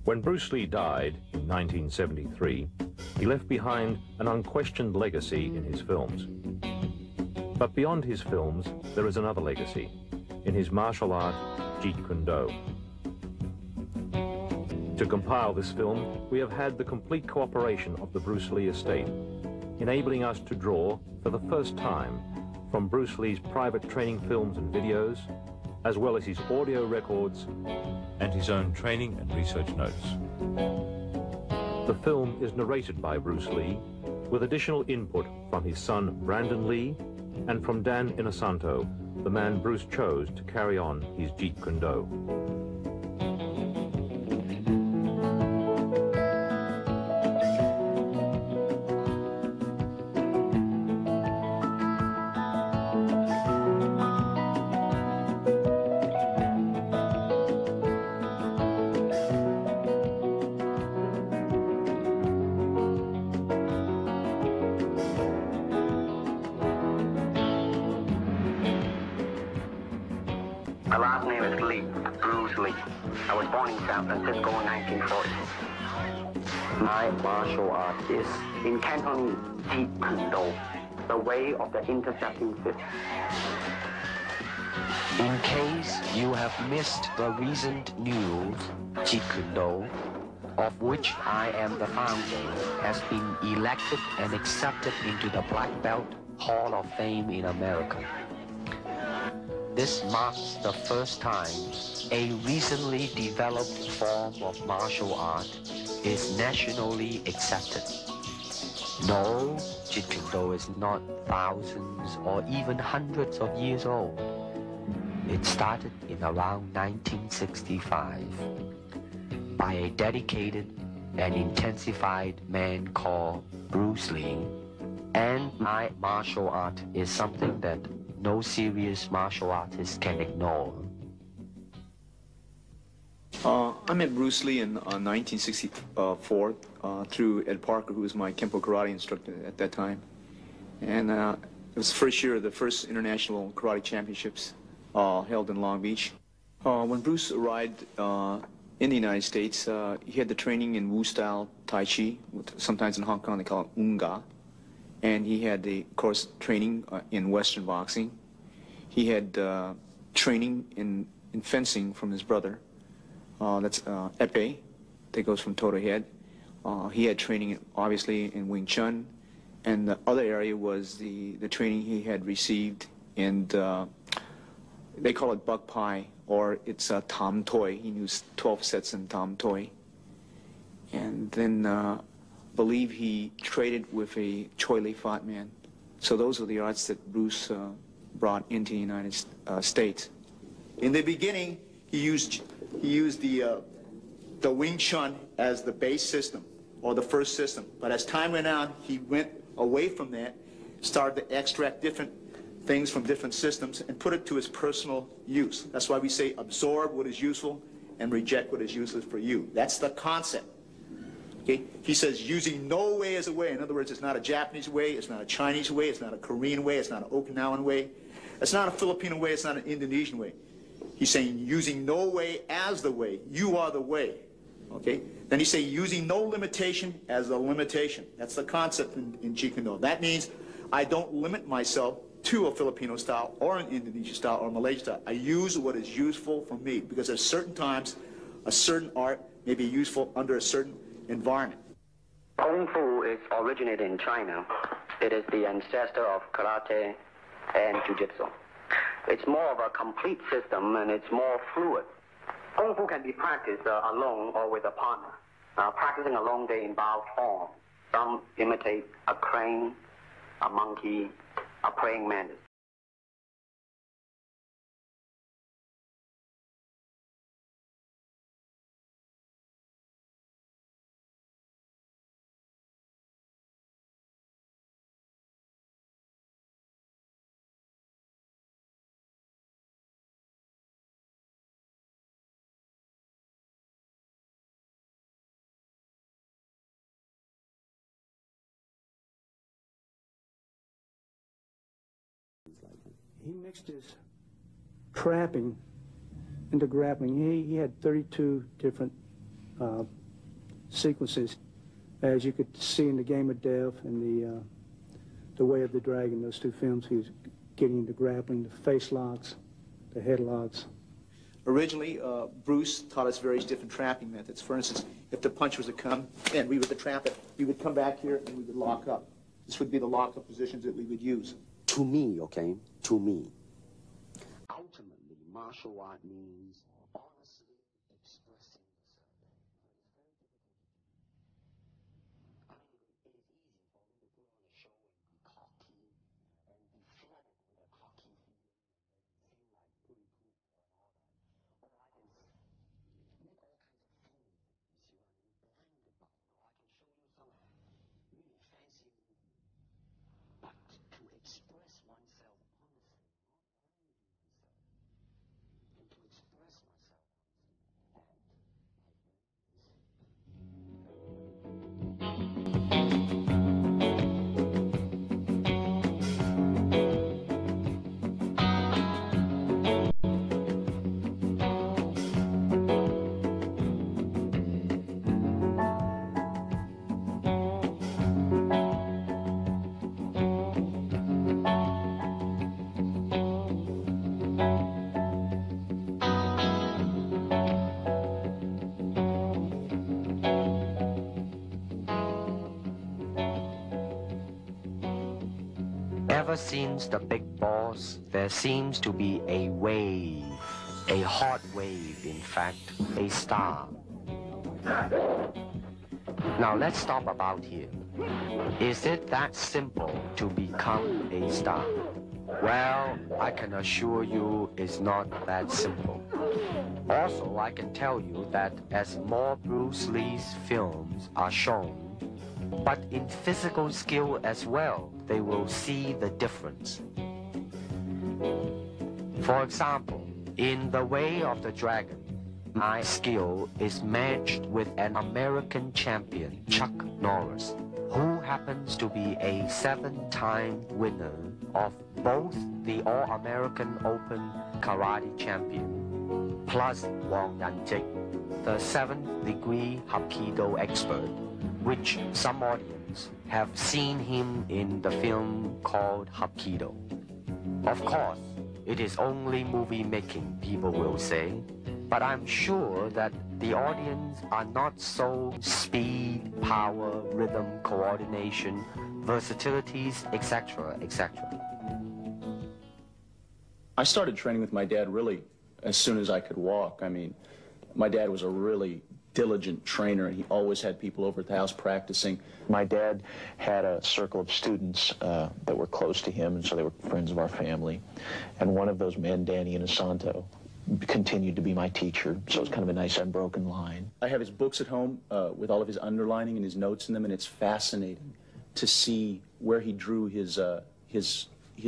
When Bruce Lee died in 1973, he left behind an unquestioned legacy in his films. But beyond his films, there is another legacy, in his martial art, Jeet Kune Do. To compile this film, we have had the complete cooperation of the Bruce Lee estate, enabling us to draw, for the first time, from Bruce Lee's private training films and videos, as well as his audio records and his own training and research notes. The film is narrated by Bruce Lee, with additional input from his son Brandon Lee and from Dan Inosanto, the man Bruce chose to carry on his Jeet Kune Do. My last name is Lee, Bruce Lee. I was born in San Francisco in 1940. My martial art is, in Cantonese, Jeet Kune Do, the way of the intercepting fist. In case you have missed the recent news, Jeet Kune Do, of which I am the founder, has been elected and accepted into the Black Belt Hall of Fame in America. This marks the first time a recently developed form of martial art is nationally accepted. No, Jeet Kune Do is not thousands or even hundreds of years old. It started in around 1965 by a dedicated and intensified man called Bruce Lee. And my martial art is something that no serious martial artist can ignore. I met Bruce Lee in 1964 through Ed Parker, who was my Kempo karate instructor at that time. And it was the first year of the first international karate championships held in Long Beach. When Bruce arrived in the United States, he had the training in Wu-style Tai Chi, sometimes in Hong Kong they call it Unga. And he had the, of course, training in Western boxing. He had training in fencing from his brother. That's epee, that goes from toe to head. He had training, obviously, in Wing Chun. And the other area was the training he had received in, they call it Buk Pai, or it's Tam Toi. He knew 12 sets in Tam Toi. And then believe he traded with a Choi Li Fat man. So those are the arts that Bruce brought into the United States. In the beginning, he used the Wing Chun as the base system, or the first system. But as time went on, he went away from that, started to extract different things from different systems and put it to his personal use. That's why we say absorb what is useful and reject what is useless for you. That's the concept. Okay? He says using no way as a way. In other words, it's not a Japanese way, it's not a Chinese way, it's not a Korean way, it's not an Okinawan way, it's not a Filipino way, it's not an Indonesian way. He's saying using no way as the way. You are the way. Okay? Then he's saying using no limitation as a limitation. That's the concept in Jeet Kune Do. That means I don't limit myself to a Filipino style or an Indonesian style or Malaysian style. I use what is useful for me, because at certain times a certain art may be useful under a certain environment. Kung Fu is originated in China. It is the ancestor of karate and jiu-jitsu. It's more of a complete system, and it's more fluid. Kung Fu can be practiced alone or with a partner. Practicing alone, they involve form. Some imitate a crane, a monkey, a praying mantis. He mixed his trapping into grappling. He had 32 different sequences, as you could see in The Game of Death and the Way of the Dragon, those two films. He was getting into grappling, the face locks, the head locks. Originally, Bruce taught us various different trapping methods. For instance, if the punch was to come and we were to trap it, we would come back here and we would lock up. This would be the lock-up positions that we would use. To me, okay, to me, ultimately, martial art means honestly expressing yourself. I mean, it is easy for me to put on a show and be cocky and be flooded with a cocky feeling and feel like pretty cool and all that. Or I can make all kinds of food, you see what I mean, blind about it. Or I can show you some really fancy movie. But to express oneself honestly, not lying to oneself, and to express myself honestly, that, Ever since the big boss, there seems to be a wave, a hot wave, in fact, a star. Now let's stop about here. Is it that simple to become a star? Well, I can assure you it's not that simple. Also, I can tell you that as more Bruce Lee's films are shown, but in physical skill as well, they will see the difference. For example, in The Way of the Dragon, my skill is matched with an American champion, Chuck Norris, who happens to be a 7-time winner of both the All-American Open Karate Champion, plus Wang Yanjik, the 7th degree Hapkido expert, which some audience have seen him in the film called Hapkido. Of course, it is only movie making, people will say, but I'm sure that the audience are not so speed, power, rhythm, coordination, versatilities, etc., etc. I started training with my dad really as soon as I could walk. I mean, my dad was a really diligent trainer, and he always had people over at the house practicing. My dad had a circle of students that were close to him, and so they were friends of our family. And one of those men, Danny Inosanto, continued to be my teacher, so it's kind of a nice unbroken line. I have his books at home with all of his underlining and his notes in them, and it's fascinating to see where he drew his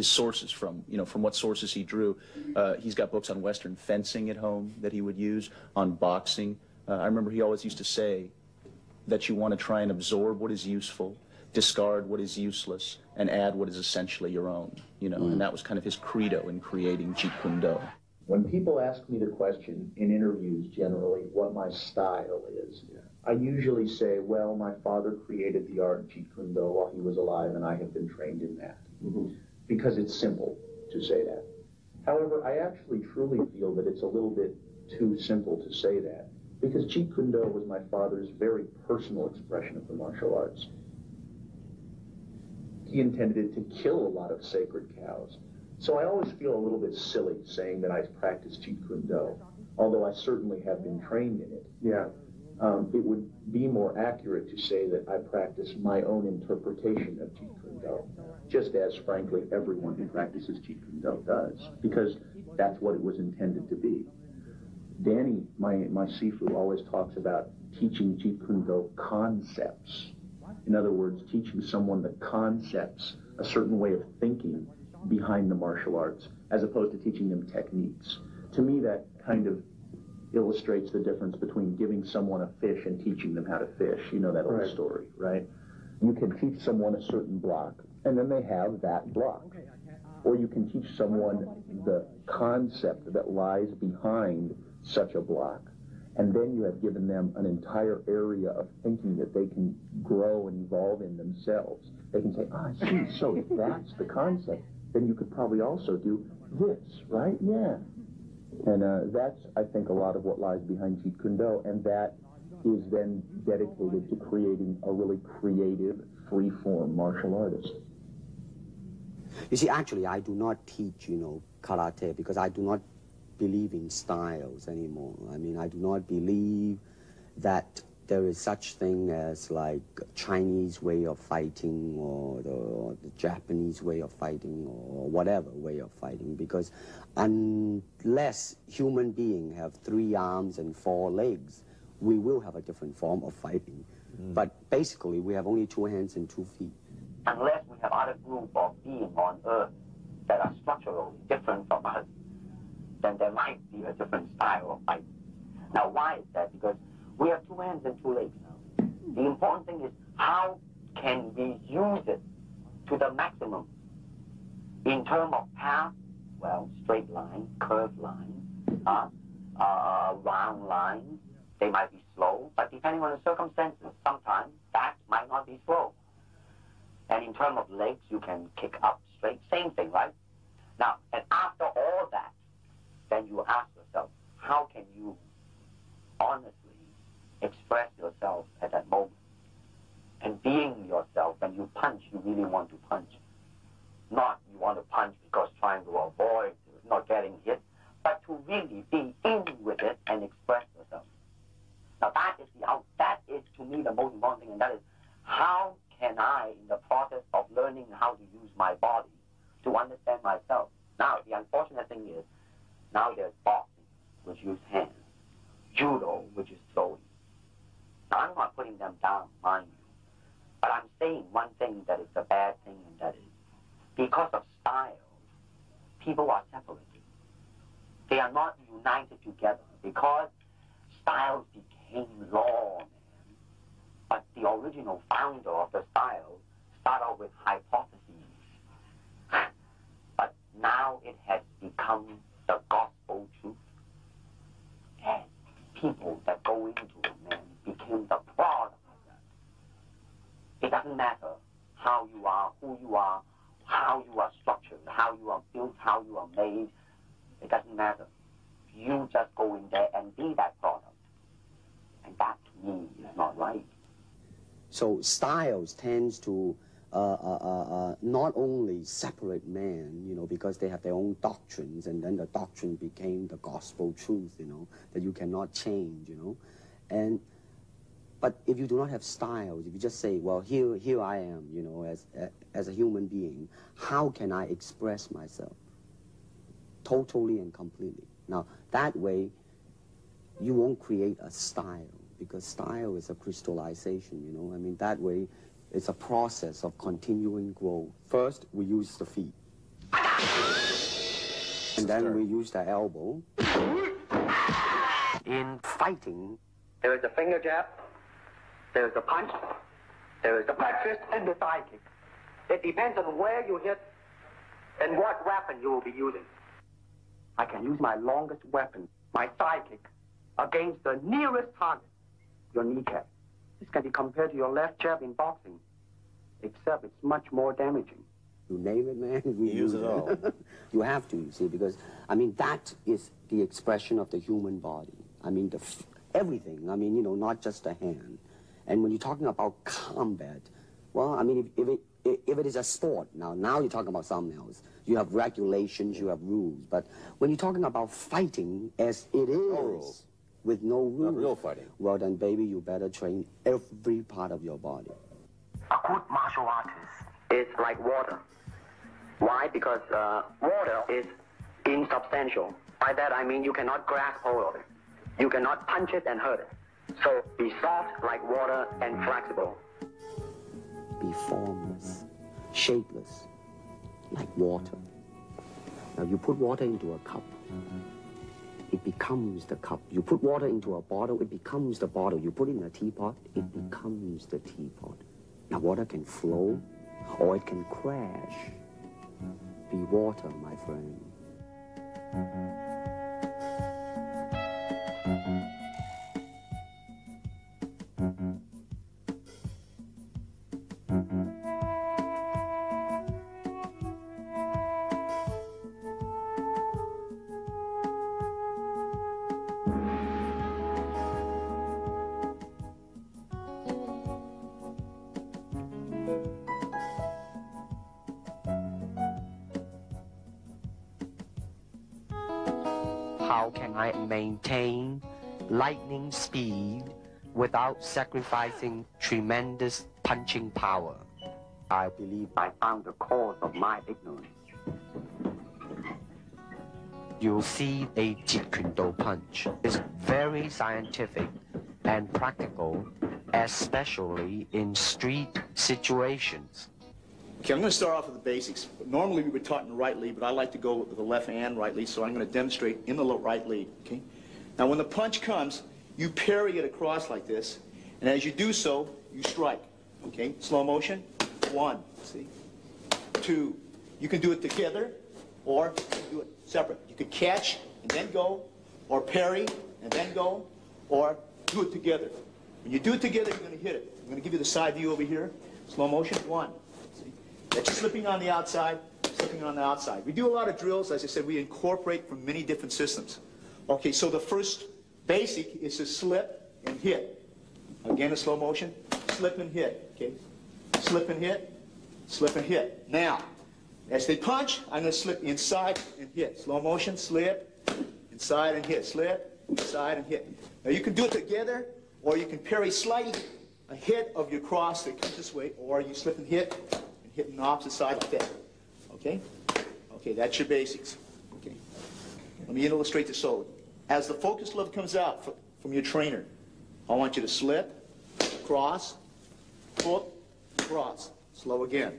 sources from, you know, from what sources he drew. He's got books on Western fencing at home that he would use, on boxing. I remember he always used to say that you want to try and absorb what is useful, discard what is useless, and add what is essentially your own, you know, and that was kind of his credo in creating Jeet Kune Do. When people ask me the question in interviews generally what my style is, I usually say, well, my father created the art of Jeet Kune Do while he was alive, and I have been trained in that. Because it's simple to say that. However, I actually truly feel that it's a little bit too simple to say that, because Jeet Kune Do was my father's very personal expression of the martial arts. He intended it to kill a lot of sacred cows. So I always feel a little bit silly saying that I practice Jeet Kune Do, although I certainly have been trained in it. It would be more accurate to say that I practice my own interpretation of Jeet Kune Do, just as, frankly, everyone who practices Jeet Kune Do does, because that's what it was intended to be. Danny, my Sifu, always talks about teaching Jeet Kune Do concepts. In other words, teaching someone the concepts, a certain way of thinking behind the martial arts, as opposed to teaching them techniques. To me, that kind of illustrates the difference between giving someone a fish and teaching them how to fish. You know that old story, right? You can teach someone a certain block, and then they have that block. Or you can teach someone the concept that lies behind such a block, and then you have given them an entire area of thinking that they can grow and evolve in themselves. They can say, ah, gee, so if that's the concept, then you could probably also do this, right? Yeah. And that's, I think, a lot of what lies behind Jeet Kune Do, and that is then dedicated to creating a really creative, free-form martial artist. You see, actually, I do not teach, karate, because I do not believe in styles anymore. I mean, I do not believe that there is such thing as like Chinese way of fighting or the Japanese way of fighting or whatever way of fighting, because unless human beings have 3 arms and 4 legs, we will have a different form of fighting. But basically, we have only 2 hands and 2 feet. Unless we have other group of beings on Earth that are structurally different from us, then there might be a different style of fighting. Now, why is that? Because we have 2 hands and 2 legs now. The important thing is how can we use it to the maximum? In terms of path, well, straight line, curved line, round lines, they might be slow, but depending on the circumstances, sometimes that might not be slow. And in terms of legs, you can kick up straight, same thing, right? Now, and after all that, then you ask yourself, how can you honestly express yourself at that moment? And being yourself, when you punch, you really want to punch. Not you want to punch because trying to avoid not getting hit, but to really be in with it and express yourself. Now that is to me the most important thing, and that is how can I, in the process of learning how to use my body, to understand myself. Now the unfortunate thing is, now there's boxing, which use hands, judo, which is throwing. Now I'm not putting them down, mind you, but I'm saying one thing that is a bad thing, and that is, because of style, people are separated. They are not united together because styles became law, man. But the original founder of the style started out with hypotheses. But now it has become the gospel truth. And people that go into it, man, became the product of that. It doesn't matter how you are, who you are, how you are structured, how you are built, how you are made. It doesn't matter. You just go in there and be that product. And that, to me, is not right. So styles tends to not only separate men, because they have their own doctrines, and then the doctrine became the gospel truth, that you cannot change, But if you do not have styles, if you just say, well, here I am, as a human being, how can I express myself? Totally and completely. Now, that way, you won't create a style, because style is a crystallization, that way, it's a process of continuing growth. First, we use the feet. And then we use the elbow. In fighting, there is a finger jab, there is a punch, there is the back fist, and the thigh kick. It depends on where you hit and what weapon you will be using. I can use my longest weapon, my thigh kick, against the nearest target, your kneecap. This can be compared to your left jab in boxing, except it's much more damaging. You name it, man, we use it all. You have to, you see, because, that is the expression of the human body. Everything, not just the hand. And when you're talking about combat, well, if it is a sport, now you're talking about something else. You have regulations, you have rules. But when you're talking about fighting as it is, with no rules. Not real fighting. Well, then, baby, you better train every part of your body. A good martial artist is like water. Why? Because water is insubstantial. By that I mean you cannot grasp hold of it. You cannot punch it and hurt it. So be soft like water and flexible. Be formless, shapeless, like water. Now you put water into a cup, it becomes the cup. You put water into a bottle, it becomes the bottle. You put it in a teapot, it becomes the teapot. Now water can flow or it can crash. Be water, my friend. how can I maintain lightning speed without sacrificing tremendous punching power. I believe I found the cause of my ignorance. You'll see a Jeet Kune Do punch. It's very scientific and practical, especially in street situations. Okay, I'm going to start off with the basics. Normally we were taught in the right lead, but I like to go with the left and right lead, so I'm going to demonstrate in the right lead, okay? Now when the punch comes, you parry it across like this, and as you do so, you strike, okay? Slow motion, 1, see? 2. You can do it together, or you can do it separate. You could catch and then go, or parry and then go, or do it together. When you do it together, you're going to hit it. I'm going to give you the side view over here. Slow motion, 1. See? That's slipping on the outside, slipping on the outside. We do a lot of drills. As I said, we incorporate from many different systems. Okay, so the first basic is to slip and hit. Again, a slow motion, slip and hit, okay? Slip and hit, slip and hit. Now, as they punch, I'm going to slip inside and hit. Slow motion, slip, inside and hit, slip, inside and hit. Now you can do it together, or you can parry slightly ahead of your cross that comes this way, or you slip and hit on the opposite side like that. Okay? Okay, that's your basics. Okay. Let me illustrate this slowly. As the focus glove comes out from your trainer, I want you to slip, cross, hook, cross. Slow again.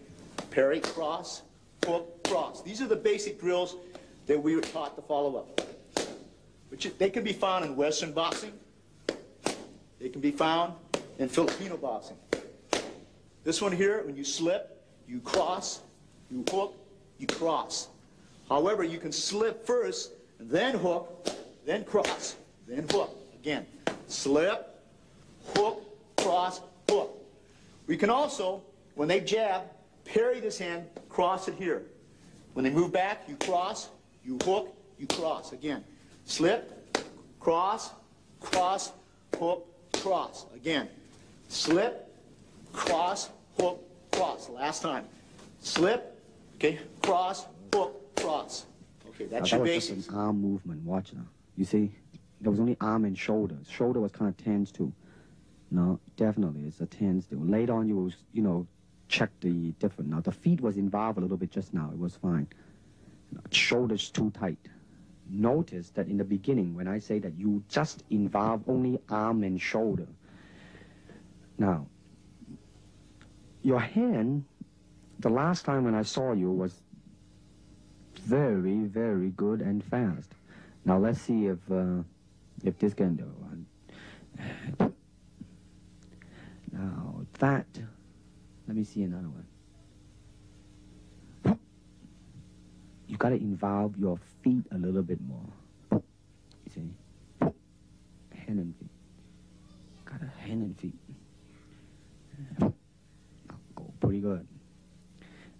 Parry, cross, hook, cross. These are the basic drills that we were taught to follow up. They can be found in Western boxing. They can be found in Filipino boxing. This one here, when you slip, you cross, you hook, you cross. However, you can slip first, then hook, then cross, then hook. Again, slip, hook, cross, hook. We can also, when they jab, parry this hand, cross it here. When they move back, you cross, you hook, you cross. Again, slip, cross, cross, hook, cross. Again, slip, cross, hook, cross. Last time. Slip, okay, cross, hook, cross. Okay, that's your basics. That was just an arm movement. Watch now. You see, there was only arm and shoulder. Shoulder was kind of tense too. No, definitely, it's a tense. Later on, you know, check the different. Now, the feet was involved a little bit just now. It was fine. Shoulders too tight. Notice that in the beginning, when I say that you just involve only arm and shoulder. Now, your hand, the last time when I saw you was very, very good and fast. Now, let's see if this can do it. Now, that, let me see another one. You got to involve your feet a little bit more. You see? Hand and feet. Got a hand and feet. Now, go pretty good.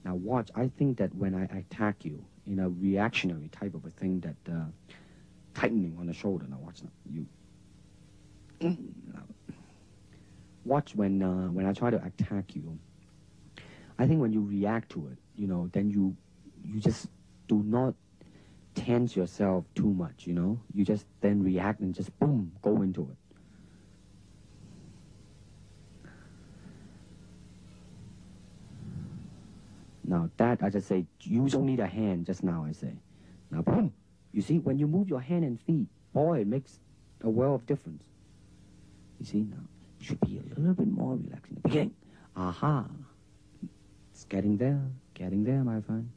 Now, watch. I think that when I attack you in a reactionary type of a thing, that tightening on the shoulder. Now, watch now. You. Now, watch when I try to attack you. I think when you react to it, you know, then you just do not tense yourself too much, you know. You just then react and just boom, go into it. Now that, I just say, use only the hand just now, I say. Now boom. You see, when you move your hand and feet, boy, it makes a world of difference. You see, now, you should be a little bit more relaxed in the beginning. Aha. It's getting there, my friend.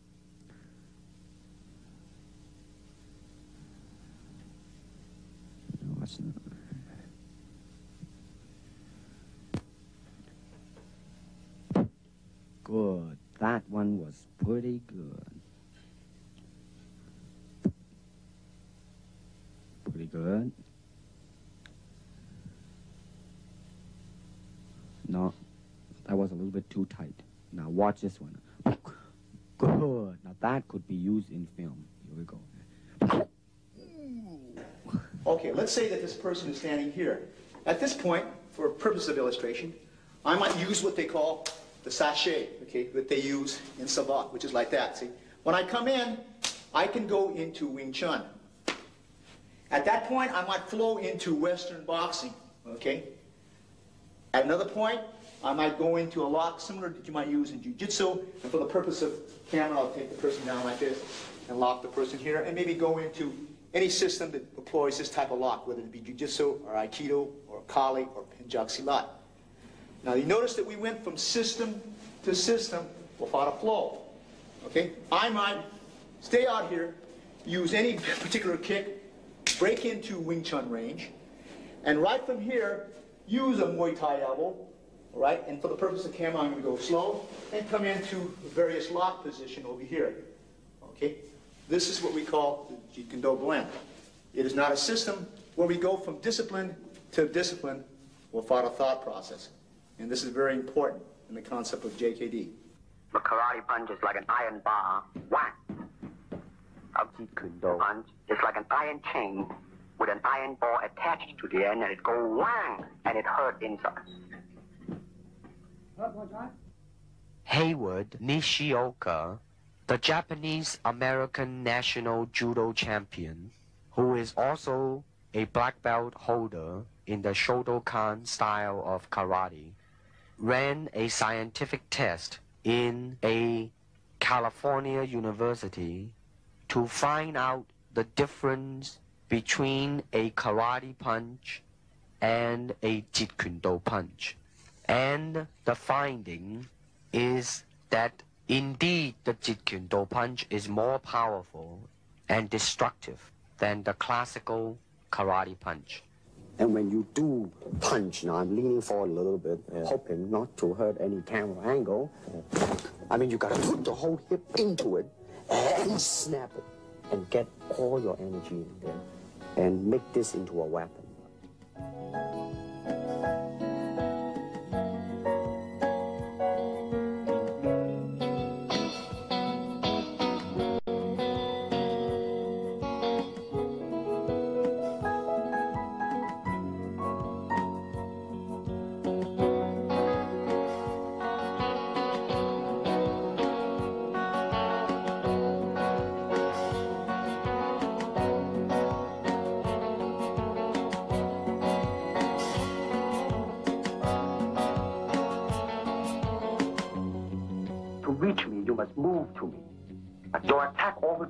Watch that. Good. That one was pretty good. Pretty good. No, that was a little bit too tight. Now watch this one. Good. Now that could be used in film. Here we go. Okay, let's say that this person is standing here. At this point, for purpose of illustration, I might use what they call the sachet, okay, that they use in savate, which is like that, see? When I come in, I can go into Wing Chun. At that point, I might flow into Western boxing, okay? At another point, I might go into a lock similar that you might use in jiu-jitsu, and for the purpose of camera, I'll take the person down like this and lock the person here, and maybe go into any system that employs this type of lock, whether it be jiu-jitsu or aikido or kali or penjak silat. Now you notice that we went from system to system without a flow, okay? I might stay out here, use any particular kick, break into Wing Chun range, and right from here, use a Muay Thai elbow, all right? And for the purpose of camera, I'm going to go slow and come into various lock position over here, okay? This is what we call the Jeet Kune Do blend. It is not a system where we go from discipline to discipline without a thought process. And this is very important in the concept of JKD. The karate punch is like an iron bar. Whack! A Jeet Kune Do punch is like an iron chain with an iron ball attached to the end, and it go whang, and it hurt inside. Hayward Nishioka, the Japanese-American national judo champion, who is also a black belt holder in the Shotokan style of karate, ran a scientific test in a California university to find out the difference between a karate punch and a Jeet Kune Do punch. And the finding is that indeed the Jeet Kune Do punch is more powerful and destructive than the classical karate punch. And when you do punch, now I'm leaning forward a little bit, hoping not to hurt any camera angle. I mean, you gotta put the whole hip into it and snap it and get all your energy in there and make this into a weapon.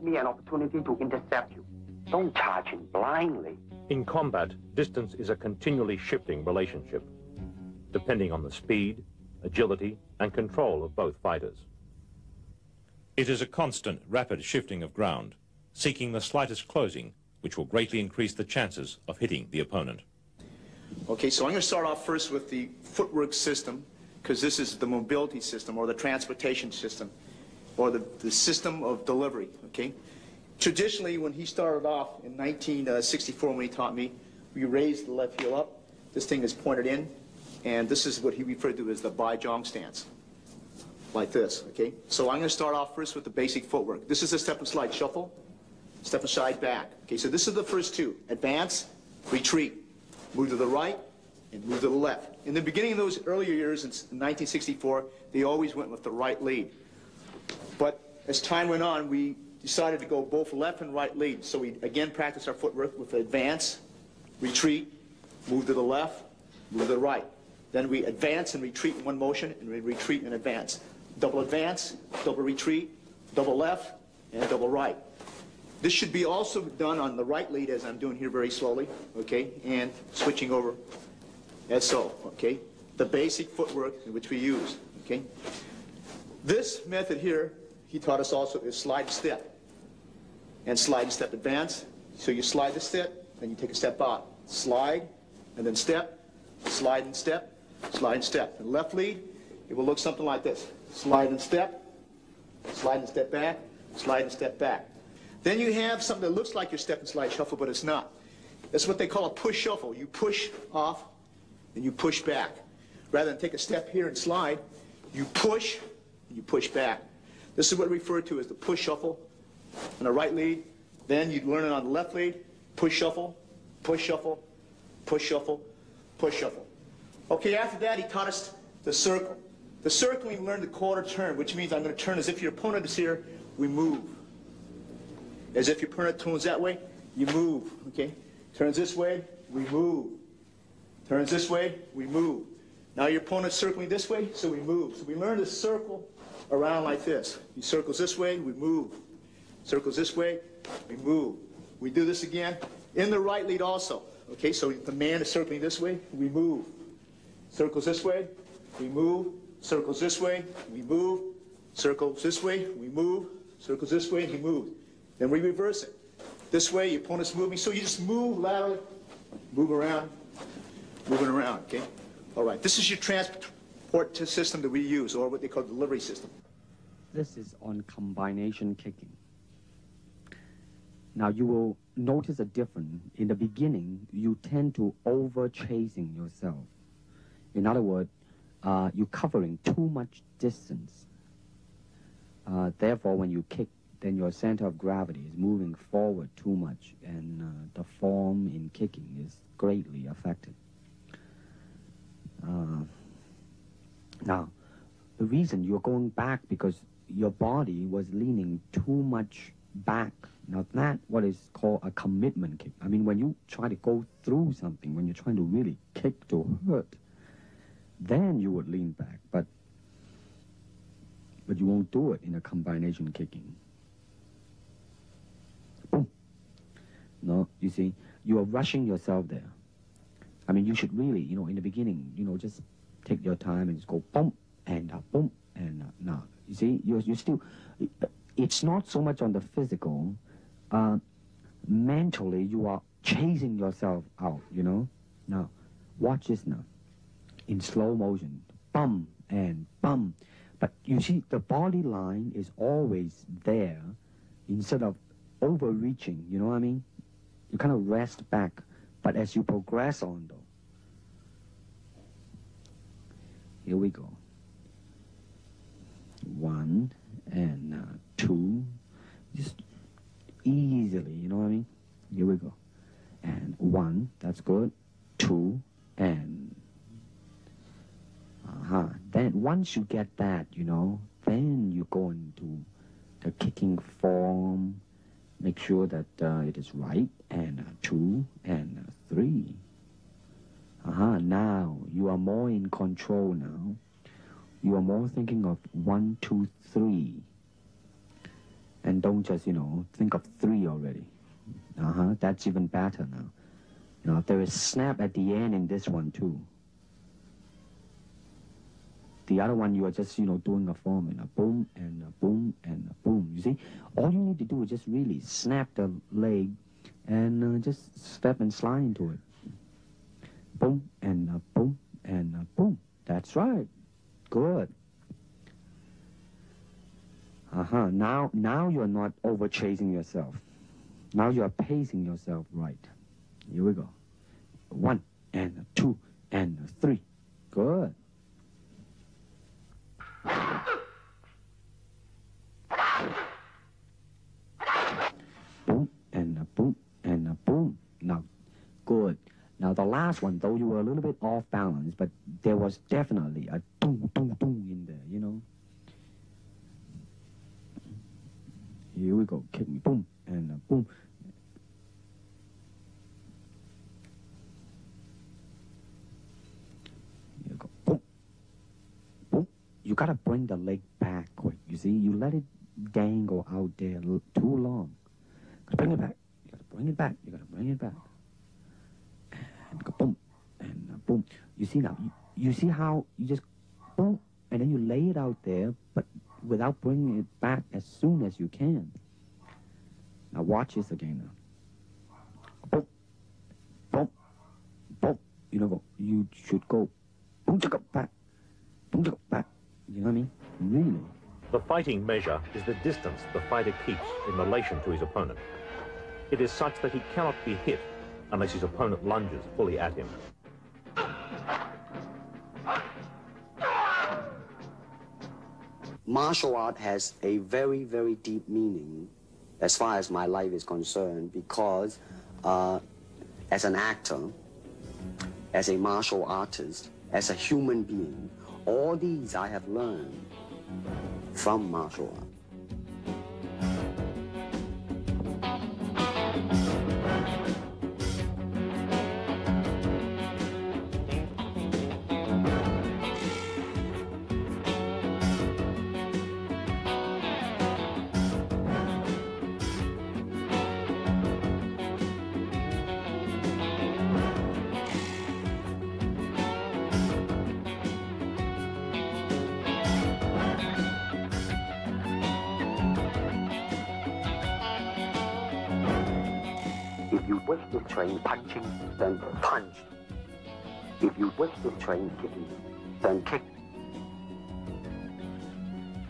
An opportunity to intercept you. Don't charge him blindly. In combat, distance is a continually shifting relationship, depending on the speed, agility, and control of both fighters. It is a constant, rapid shifting of ground, seeking the slightest closing, which will greatly increase the chances of hitting the opponent. Okay, so I'm going to start off first with the footwork system, because this is the mobility system or the transportation system, or the system of delivery, okay? Traditionally, when he started off in 1964, when he taught me, we raised the left heel up. This thing is pointed in, and this is what he referred to as the Baijong stance, like this, okay? So I'm going to start off first with the basic footwork. This is a step and slide shuffle, step and slide back. Okay, so this is the first two. Advance, retreat, move to the right, and move to the left. In the beginning of those earlier years, in 1964, they always went with the right lead. But as time went on, we decided to go both left and right lead. So we again practiced our footwork with advance, retreat, move to the left, move to the right. Then we advance and retreat in one motion, and we retreat and advance. Double advance, double retreat, double left, and double right. This should be also done on the right lead, as I'm doing here very slowly, okay, and switching over as so, okay. The basic footwork which we use, okay. This method here, he taught us also, is slide and step. And slide and step advance. So you slide the step, then you take a step out. Slide, and then step, slide and step, slide and step. And left lead, it will look something like this. Slide and step back, slide and step back. Then you have something that looks like your step and slide shuffle, but it's not. That's what they call a push shuffle. You push off, and you push back. Rather than take a step here and slide, you push, and you push back. This is what we refer to as the push shuffle on the right lead. Then you'd learn it on the left lead. Push shuffle, push shuffle, push shuffle, push shuffle. Okay, after that he taught us the circle. The circle we learned the quarter turn, which means I'm going to turn as if your opponent is here, we move. As if your opponent turns that way, you move, okay? Turns this way, we move. Turns this way, we move. Now your opponent's circling this way, so we move. So we learn to circle around like this. He circles this way, we move. Circles this way, we move. We do this again in the right lead also. Okay, so the man is circling this way, we move. Circles this way, we move. Circles this way, we move. Circles this way, we move. Circles this way, he moves. Then we reverse it. This way, your opponent's moving, so you just move laterally, move around, moving around, okay? All right, this is your transport system that we use, or what they call delivery system. This is on combination kicking. Now you will notice a difference. In the beginning, you tend to over-chasing yourself. In other words, you're covering too much distance. Therefore, when you kick, then your center of gravity is moving forward too much, and the form in kicking is greatly affected. Now, the reason you're going back because your body was leaning too much back. Now, that's what is called a commitment kick. I mean, when you try to go through something, when you're trying to really kick to hurt, then you would lean back, but you won't do it in a combination kicking. Boom. No, you see, you are rushing yourself there. I mean, you should really, in the beginning, just take your time and just go boom, and boom, and now. You see, you're still, it's not so much on the physical, mentally you are chasing yourself out, Now, watch this now. In slow motion, bum and bum. But you see, the body line is always there instead of overreaching, you know what I mean? You kind of rest back, but as you progress on, though. Here we go. 1 and 2. Just easily, you know what I mean? Here we go. And 1, that's good. 2, and... Then once you get that, then you go into the kicking form, make sure that it is right, and 2, and 3. Now you are more in control now. You are more thinking of 1, 2, 3. And don't just, think of 3 already. That's even better now. There is snap at the end in this one too. The other one, you are just, doing a form and a boom and a boom and a boom. You see, all you need to do is just really snap the leg and just step and slide into it. Boom and a boom and a boom. That's right. Good. Now you're not over chasing yourself. Now you are pacing yourself right. Here we go. 1 and 2 and 3. Good. Boom and a boom and a boom. Now, good. Now the last one, though, you were a little bit off balance, but there was definitely a doom, doom, doom in there, Here we go. Kick me. Boom and a boom. Here we go. Boom. Boom. You gotta bring the leg back quick. You see, you let it dangle out there too long. Bring it back. You gotta bring it back. You gotta bring it back. And go boom and boom. You see now? You see how you just boom and then you lay it out there, but without bringing it back as soon as you can. Now watch this again now. Boom, boom, boom. You should go boom, back, boom, back. You know what I mean? Really. The fighting measure is the distance the fighter keeps in relation to his opponent. It is such that he cannot be hit unless his opponent lunges fully at him. Martial art has a very, very deep meaning as far as my life is concerned, because as an actor, as a martial artist, as a human being, all these I have learned from martial art. you wish to train punching, then punch. If you wish to train kicking, then kick.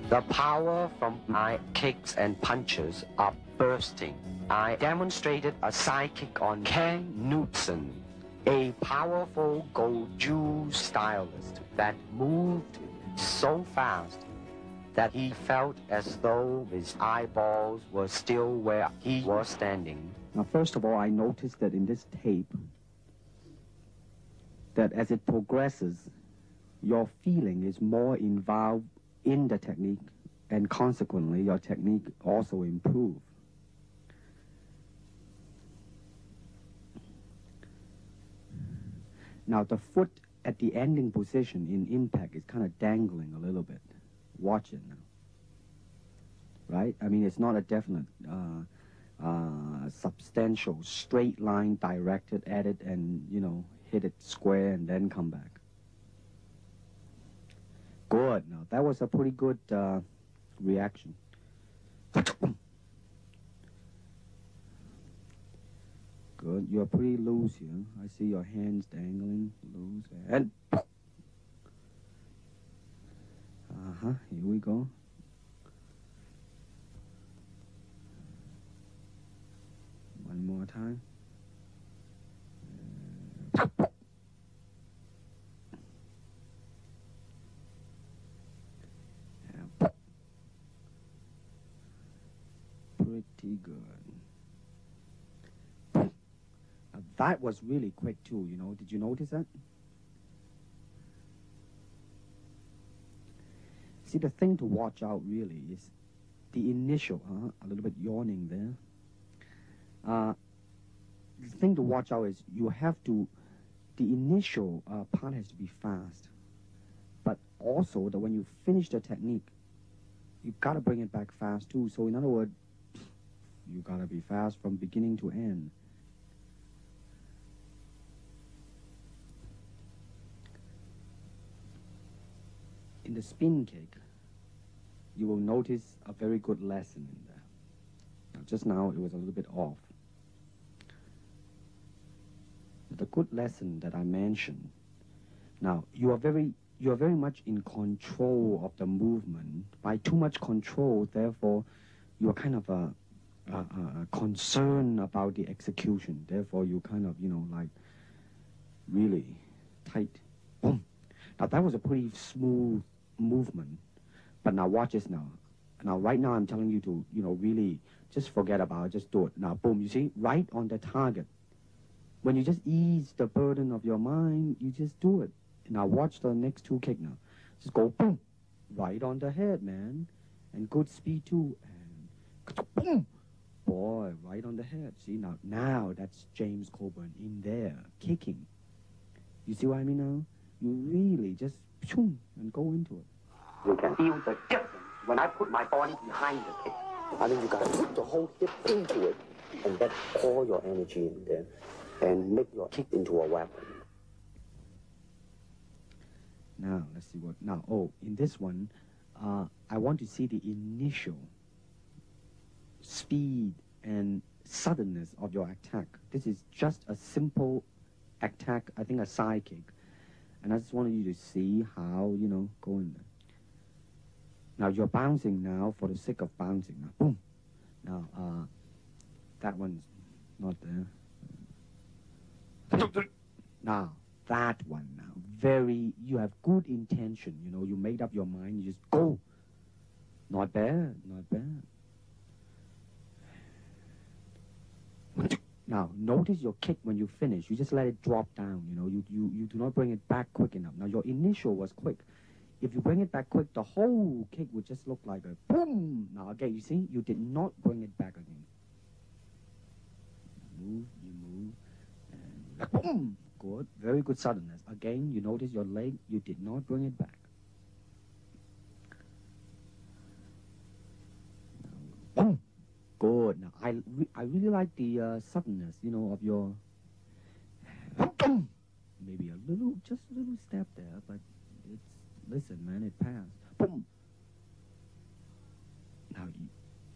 The power from my kicks and punches are bursting. I demonstrated a side kick on Ken Knudsen, a powerful Goju stylist that moved so fast that he felt as though his eyeballs were still where he was standing. Now, first of all, I noticed that in this tape, that as it progresses, your feeling is more involved in the technique, and consequently, your technique also improves. Now, the foot at the ending position in impact is kind of dangling a little bit. Watch it now. Right? I mean, it's not a definite, substantial, straight line directed at it and, you know, hit it square and then come back. Good. Now, that was a pretty good reaction. Good. You're pretty loose here. I see your hands dangling loose. And here we go. One more time. Pretty good. Now that was really quick too, you know. Did you notice that? See, the thing to watch out really is the initial, a little bit yawning there. The thing to watch out is you have to, the initial part has to be fast. But also that when you finish the technique, you've got to bring it back fast too. So in other words, you got to be fast from beginning to end. In the spin kick, you will notice a very good lesson in there. Now, just now, it was a little bit off. The good lesson that I mentioned. Now, you are very much in control of the movement. By too much control, therefore, you are kind of concerned about the execution. Therefore, you kind of, you know, like really tight. Boom. Now, that was a pretty smooth movement. But now watch this now. Now, right now, I'm telling you to, you know, really just forget about it. Just do it. Now, boom, you see, right on the target. When you just ease the burden of your mind, you just do it. Now, watch the next two kick now. Just go, boom, right on the head, man. And good speed, too. And boom, boy, right on the head. See, now that's James Coburn in there, kicking. You see what I mean now? You really just, shoom, and go into it. You can feel the difference when I put my body behind the kick. I mean, you got to put the whole hip into it and then pour your energy in there and make your kick into a weapon. Now, let's see what... Now, in this one, I want to see the initial speed and suddenness of your attack. This is just a simple attack, I think a side kick. And I just wanted you to see how, you know, go in there. Now, you're bouncing now for the sake of bouncing. Now, boom. Now, that one's not there. Now, that one now, you have good intention, you know, you made up your mind, you just go. Not bad, not bad. Now, notice your kick when you finish, you just let it drop down, you know, you do not bring it back quick enough. Now, your initial was quick. If you bring it back quick, the whole kick would just look like a boom. Now, again, you see, you did not bring it back again. You move, and boom. Good, very good suddenness. Again, you notice your leg, you did not bring it back. Boom. Good. Now, I really like the suddenness, you know, of your... Maybe just a little step there, but it's... Listen, man, it passed. Boom. Now,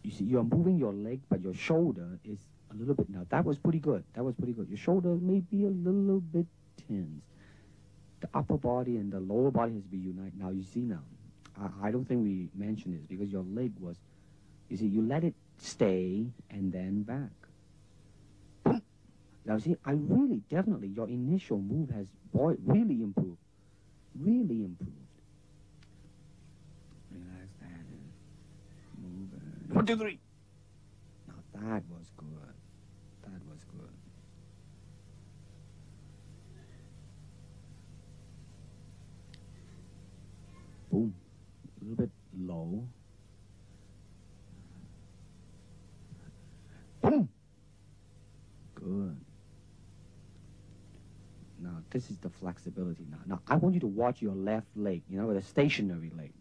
you see, you're moving your leg, but your shoulder is a A little bit. Now, that was pretty good. That was pretty good. Your shoulder may be a little bit tense. The upper body and the lower body has to be united. Now, you see now, I don't think we mentioned this because your leg was, you see, you let it stay and then back. Now, see, I really, definitely, your initial move has really improved. Really improved. Relax that. Move it. 1, 2, 3. Now, that was good. That was good. Boom. A little bit low. Boom. Good. Now, this is the flexibility now. Now, I want you to watch your left leg, you know, the stationary leg.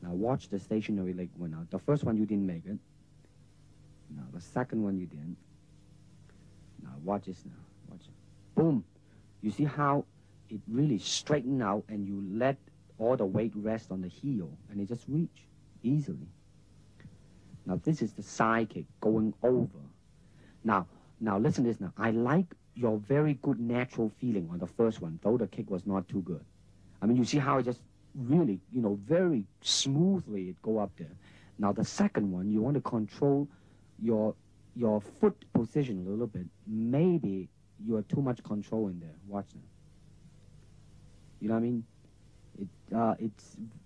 Now, watch the stationary leg one out. The first one, you didn't make it. Now, the second one, you didn't. Now, watch this now. Watch it. Boom. You see how it really straightened out and you let all the weight rest on the heel and it just reach easily. Now, this is the side kick going over. Now, listen to this now. I like your very good natural feeling on the first one, though the kick was not too good. I mean, you see how it just really, you know, very smoothly it go up there. Now, the second one, you want to control your foot position a little bit. Maybe you are too much control in there. Watch now. You know what I mean?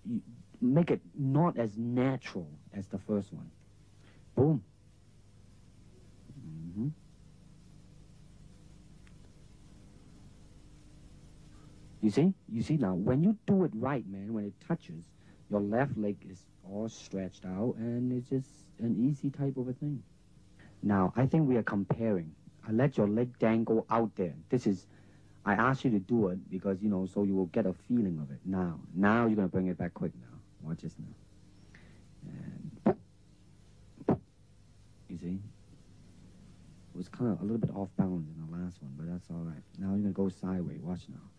You make it not as natural as the first one. Boom. Mm-hmm. You see now, when you do it right, man, when it touches, your left leg is all stretched out, and it's just an easy type of a thing. Now, I think we are comparing. I let your leg dangle out there. This is, I asked you to do it because, you know, so you will get a feeling of it. Now you're going to bring it back quick now. Watch this now. And, you see? It was kind of a little bit off balance in the last one, but that's all right. Now you're going to go sideways. Watch now.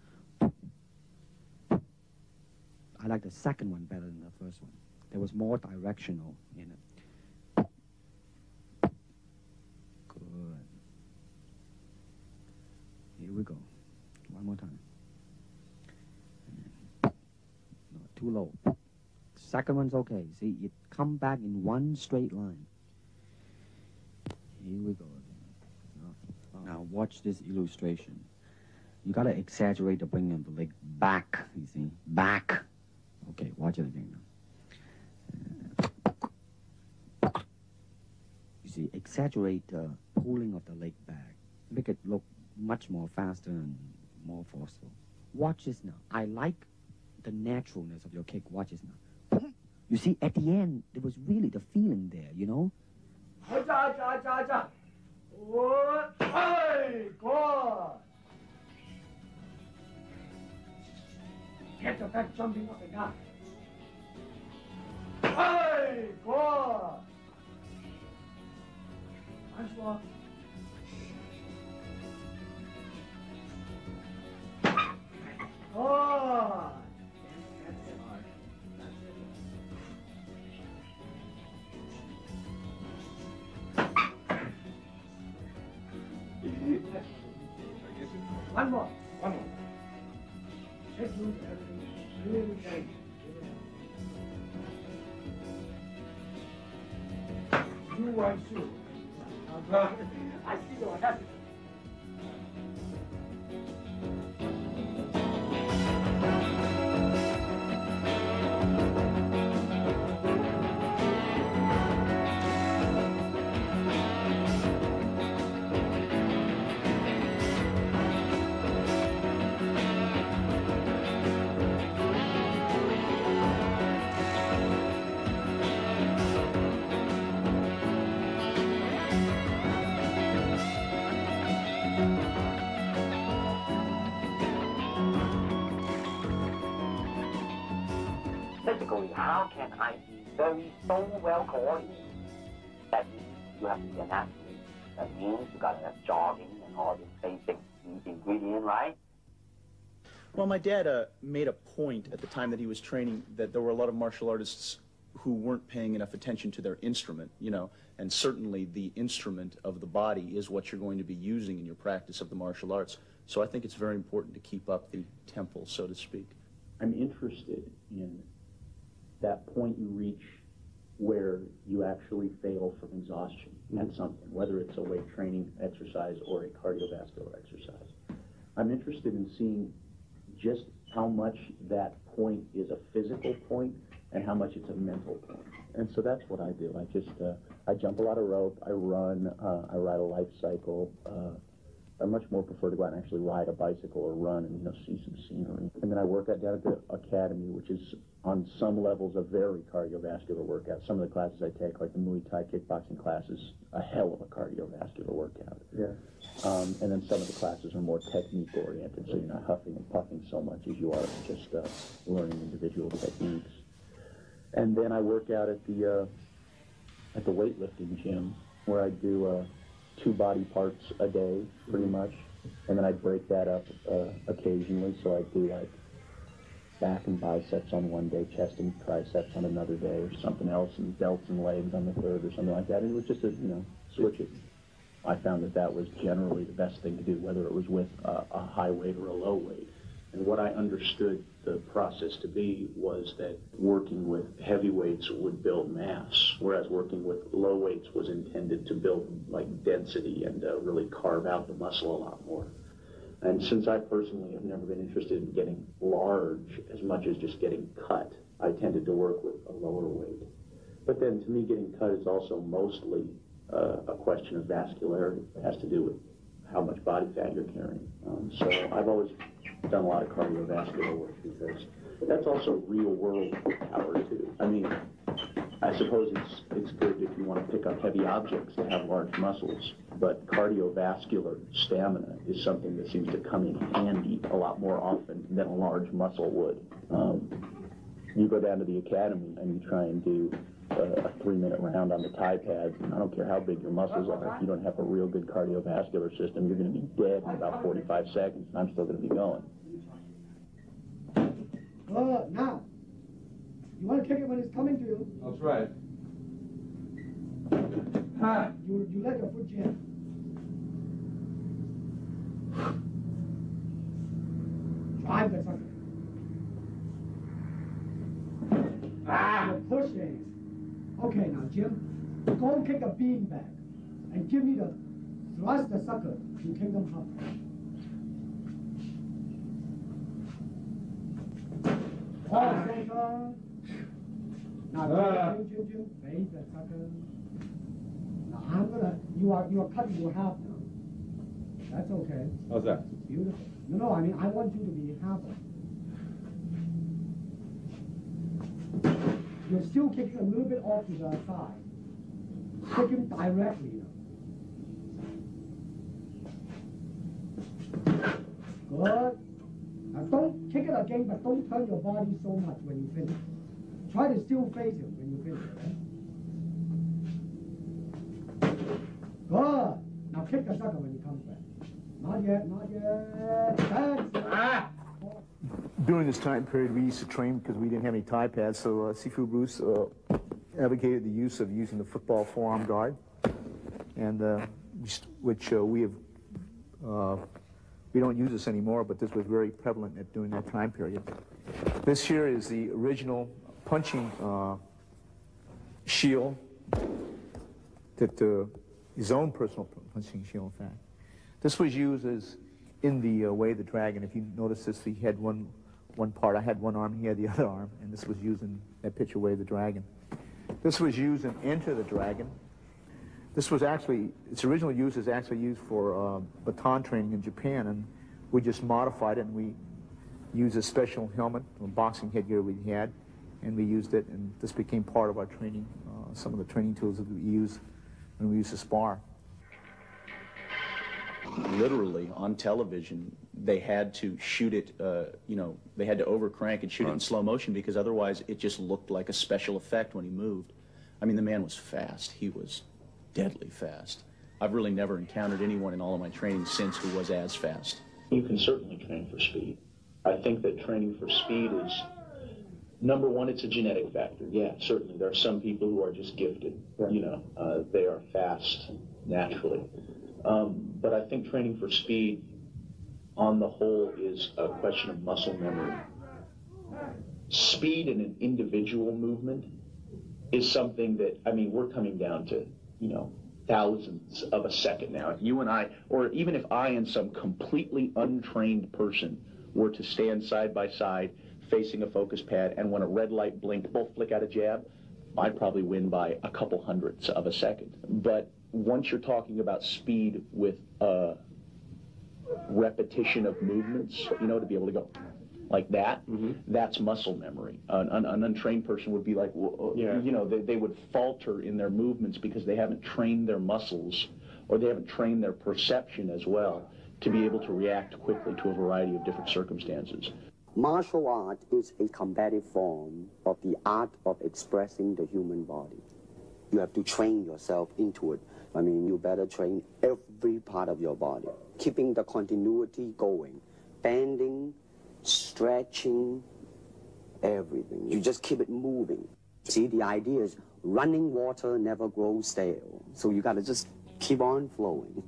I like the second one better than the first one. There was more directional in it. Good. Here we go. One more time. No, too low. Second one's okay. See, it come back in one straight line. Here we go again. Now watch this illustration. You gotta exaggerate the bringing of the leg back, you see? Back. Okay, watch it again now. You see, exaggerate the pulling of the leg back. Make it look much more faster and more forceful. Watch this now. I like the naturalness of your kick. Watch this now. You see, at the end, there was really the feeling there, you know? Get the back jumping up and down. Hey, good. Nice one. Oh. That's it. One more. Check you everything. Really great. You want to. I see you're happy. How can I be so well coordinated? That means you have to be an athlete. That means you got to have jogging and all these basic ingredients, right? Well, my dad made a point at the time that he was training that there were a lot of martial artists who weren't paying enough attention to their instrument, you know, and certainly the instrument of the body is what you're going to be using in your practice of the martial arts. So I think it's very important to keep up the tempo, so to speak. I'm interested in that point you reach where you actually fail from exhaustion at something, whether it's a weight training exercise or a cardiovascular exercise. I'm interested in seeing just how much that point is a physical point and how much it's a mental point. And so that's what I do. I jump a lot of rope, I run, I ride a life cycle. I much more prefer to go out and actually ride a bicycle or run and, you know, see some scenery. And then I work out down at the academy, which is on some levels a very cardiovascular workout. Some of the classes I take, like the Muay Thai kickboxing classes, a hell of a cardiovascular workout. Yeah. And then some of the classes are more technique oriented, so you're not huffing and puffing so much as you are just learning individual techniques. And then I work out at the weightlifting gym, where I do 2 body parts a day, pretty much, and then I break that up occasionally. So I do like back and biceps on one day, chest and triceps on another day, or something else, and delts and legs on the third, or something like that. And it was just switch it. I found that was generally the best thing to do, whether it was with a high weight or a low weight. And what I understood the process to be was that working with heavy weights would build mass, whereas working with low weights was intended to build like density and really carve out the muscle a lot more. And since I personally have never been interested in getting large as much as just getting cut, I tended to work with a lower weight. But then to me, getting cut is also mostly a question of vascularity. It has to do with how much body fat you're carrying. So I've always done a lot of cardiovascular work because that's also real world power too. I mean, I suppose it's good if you want to pick up heavy objects to have large muscles, but cardiovascular stamina is something that seems to come in handy a lot more often than a large muscle would. You go down to the academy and you try and do a 3-minute round on the Thai pads, and I don't care how big your muscles are, if you don't have a real good cardiovascular system, you're going to be dead in about 45 seconds, and I'm still going to be going. Now, you want to kick it when it's coming to you. I'll try it. You let your foot jam. Drive the sucker. You're pushing. Okay, now, Jim, go and kick a bean back and give me the thrust the sucker to Kingdom Hop. Oh, center. Now, Jim, face the sucker. Now, you are cutting your half now. That's okay. How's that? Beautiful. No, I mean, I want you to be half. You're still kicking a little bit off to the side. Kick him directly. Good. Now don't kick it again, but don't turn your body so much when you finish. Try to still face him when you finish. Okay? Good. Now kick the sucker when he comes back. Not yet, not yet. That's During this time period, we used to train because we didn't have any Thai pads, so Sifu Bruce advocated the use of using the football forearm guard, and which we don't use this anymore, but this was very prevalent during that time period. This here is the original punching shield, that his own personal punching shield, in fact. This was used as in the Way of the Dragon. If you notice this, he had one part. I had one arm, he had the other arm, and this was used in that picture, Way of the Dragon. This was used in Enter the Dragon. This was actually, its original use is actually used for baton training in Japan, and we just modified it, and we used a special helmet, a boxing headgear we had, and we used it, and this became part of our training, some of the training tools that we use when we used to spar. Literally, on television, they had to shoot it, they had to overcrank and shoot it in slow motion because otherwise it just looked like a special effect when he moved. I mean, the man was fast. He was deadly fast. I've really never encountered anyone in all of my training since who was as fast. You can certainly train for speed. I think that training for speed Number one, it's a genetic factor. Yeah, certainly. There are some people who are just gifted. You know, they are fast naturally. But I think training for speed, on the whole, is a question of muscle memory. Speed in an individual movement is something that, I mean, we're coming down to, you know, thousandths of a second now. If you and I, or even if I and some completely untrained person were to stand side by side facing a focus pad, and when a red light blinked, both flick out a jab, I'd probably win by a couple hundredths of a second. But once you're talking about speed with a repetition of movements, you know, to be able to go like that, that's muscle memory. An untrained person would be like, well, you know, they would falter in their movements because they haven't trained their muscles, or they haven't trained their perception as well to be able to react quickly to a variety of different circumstances. Martial art is a combative form of the art of expressing the human body. You have to train yourself into it. I mean, you better train every part of your body, keeping the continuity going, bending, stretching, everything. You just keep it moving. See, the idea is running water never grows stale. So you got to just keep on flowing.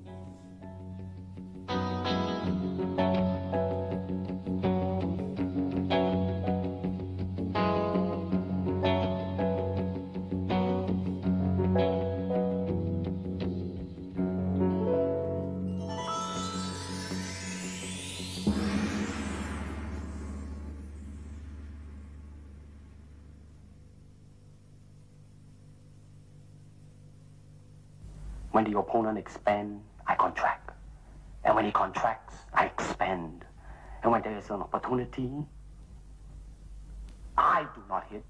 When the opponent expands, I contract. And when he contracts, I expand. And when there is an opportunity, I do not hit.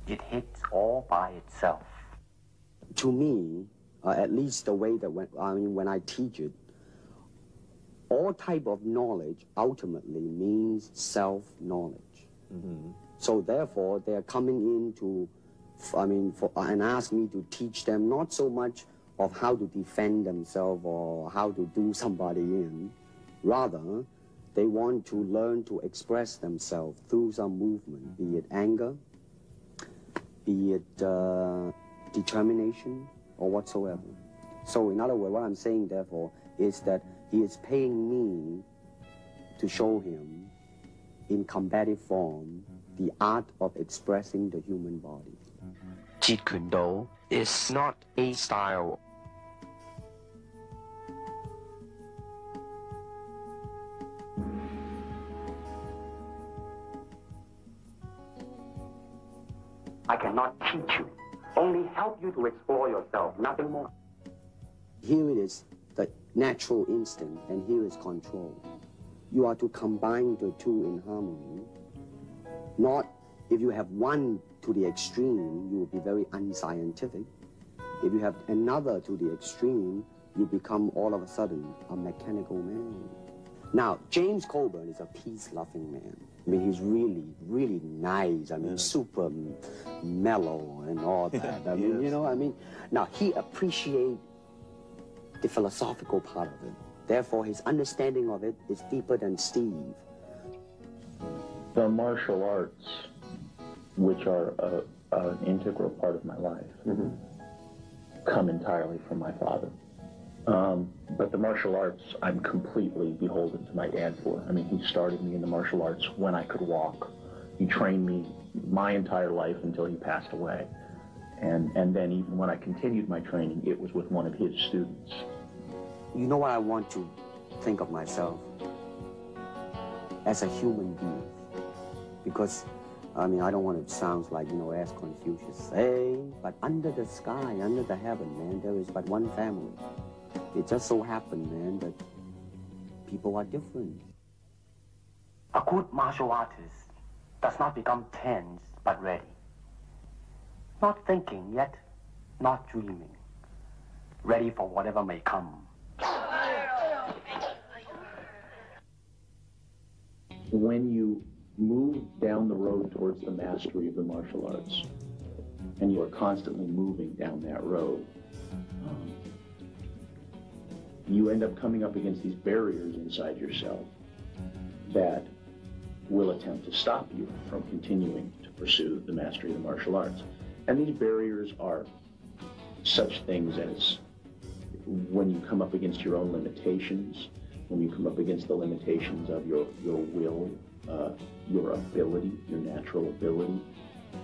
It hits all by itself. To me, at least the way that when I teach it, all type of knowledge ultimately means self-knowledge. So therefore, they're coming in to and ask me to teach them not so much of how to defend themselves or how to do somebody in. Rather, they want to learn to express themselves through some movement, be it anger, be it determination, or whatsoever. So in other words, what I'm saying, therefore, is that he is paying me to show him, in combative form, the art of expressing the human body. Jeet Kune Do is not a style. I cannot teach you, only help you to explore yourself, nothing more. Here it is, the natural instinct, and here is control. You are to combine the two in harmony. Not, if you have one to the extreme, you will be very unscientific. If you have another to the extreme, you become all of a sudden a mechanical man. Now, James Coburn is a peace-loving man. I mean, he's really, really nice. I mean, super mellow and all that. I mean, you know, I mean, now he appreciates the philosophical part of it. Therefore, his understanding of it is deeper than Steve. The martial arts, which are an integral part of my life, come entirely from my father. But the martial arts, I'm completely beholden to my dad for. I mean, he started me in the martial arts when I could walk. He trained me my entire life until he passed away. And then even when I continued my training, it was with one of his students. You know what I want to think of myself? As a human being. Because, I mean, I don't want to sound like, you know, as Confucius say, but under the sky, under the heaven, man, there is but one family. It just so happened, man, that people are different. A good martial artist does not become tense, but ready. Not thinking yet, not dreaming. Ready for whatever may come. When you move down the road towards the mastery of the martial arts, and you are constantly moving down that road, you end up coming up against these barriers inside yourself that will attempt to stop you from continuing to pursue the mastery of the martial arts. And these barriers are such things as when you come up against your own limitations, when you come up against the limitations of your will, your ability, your natural ability,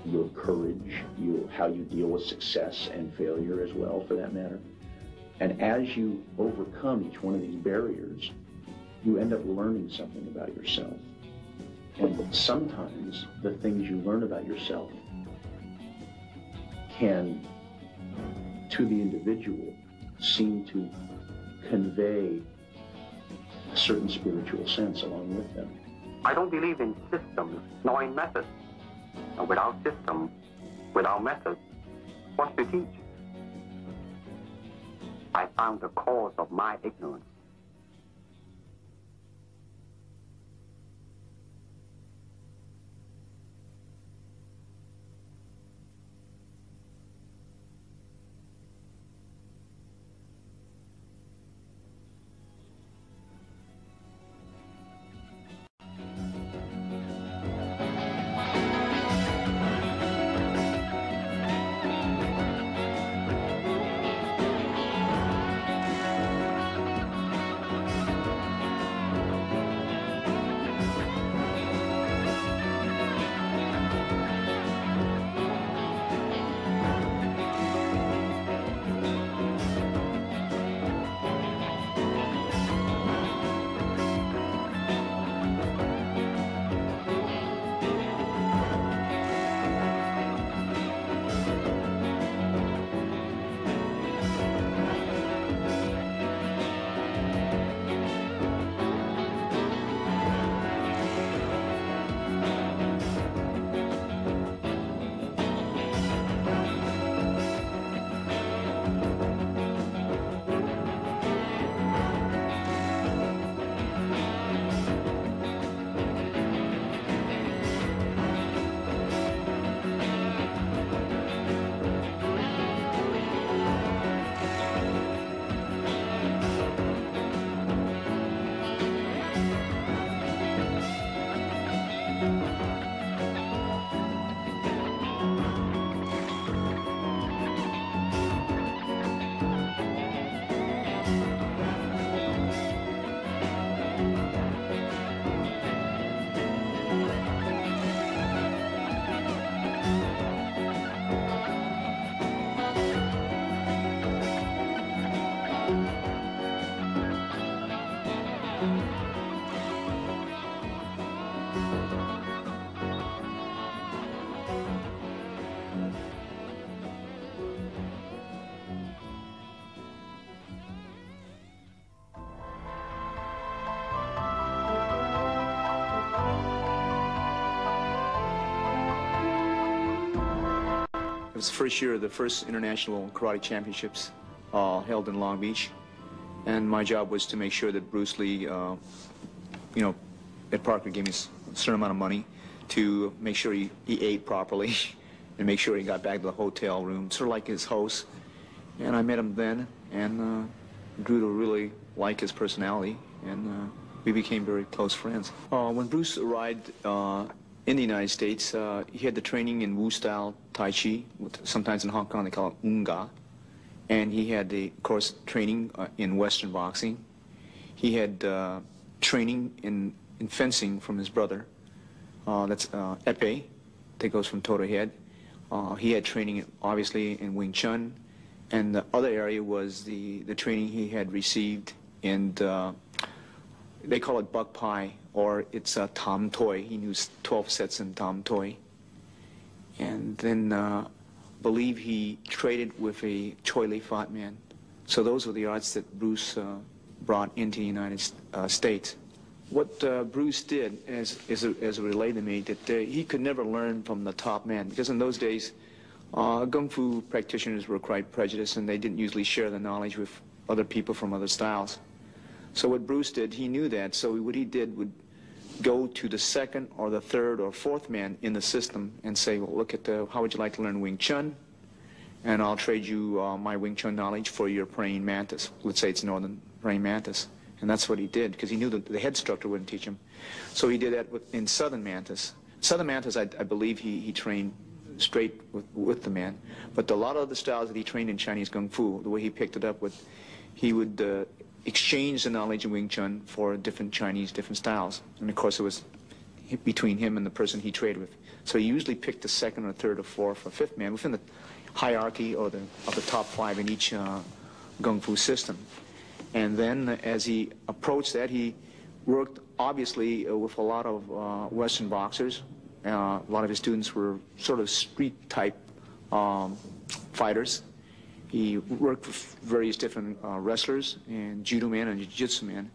your courage, how you deal with success and failure as well, for that matter. And as you overcome each one of these barriers, you end up learning something about yourself. And sometimes the things you learn about yourself can, to the individual, seem to convey a certain spiritual sense along with them. I don't believe in systems nor in methods. And without system, without method, what's to teach? I found the cause of my ignorance. It was the first year of the first international karate championships held in Long Beach, and my job was to make sure that Bruce Lee, Ed Parker gave me a certain amount of money to make sure he ate properly and make sure he got back to the hotel room, sort of like his host. And I met him then and grew to really like his personality, and we became very close friends. When Bruce arrived in the United States, he had the training in Wu-style Tai Chi, sometimes in Hong Kong they call it Unga, and he had the, of course, training in Western boxing. He had training in fencing from his brother, that's Epee, that goes from toe to head. He had training, obviously, in Wing Chun, and the other area was the training he had received in, they call it Buk Pai, or it's Tam Toi. He knew 12 sets in Tam Toi. And then believe he traded with a Choi Li Fat man. So those were the arts that Bruce brought into the United States. What Bruce did, as a relay to me, that he could never learn from the top man, because in those days, Kung Fu practitioners were quite prejudiced, and they didn't usually share the knowledge with other people from other styles. So what Bruce did, he knew that, so what he did would go to the second or the third or fourth man in the system and say, well, look at how would you like to learn Wing Chun? And I'll trade you my Wing Chun knowledge for your praying mantis. Let's say it's Northern praying mantis. And that's what he did, because he knew that the head instructor wouldn't teach him. So he did that in Southern Mantis. Southern Mantis, I believe he trained straight with the man. But a lot of the styles that he trained in Chinese Kung Fu, the way he picked it up, he would exchange the knowledge of Wing Chun for different styles. And of course it was between him and the person he traded with. So he usually picked the second or third or fourth or fifth man within the hierarchy or of the top 5 in each Kung Fu system. And then as he approached that, he worked obviously with a lot of Western boxers. A lot of his students were sort of street-type fighters. He worked with various different wrestlers and judo men and jiu-jitsu men,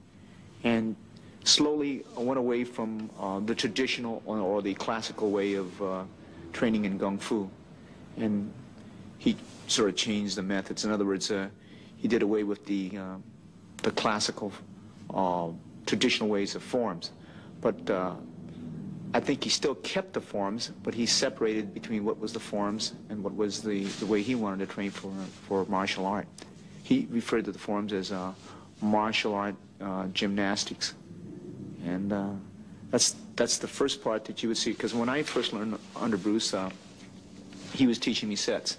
and slowly went away from the traditional or the classical way of training in Kung Fu. And he sort of changed the methods. In other words, he did away with the classical traditional ways of forms. But I think he still kept the forms, but he separated between what was the forms and what was the way he wanted to train for martial art. He referred to the forms as martial art gymnastics. And that's the first part that you would see, because when I first learned under Bruce, he was teaching me sets.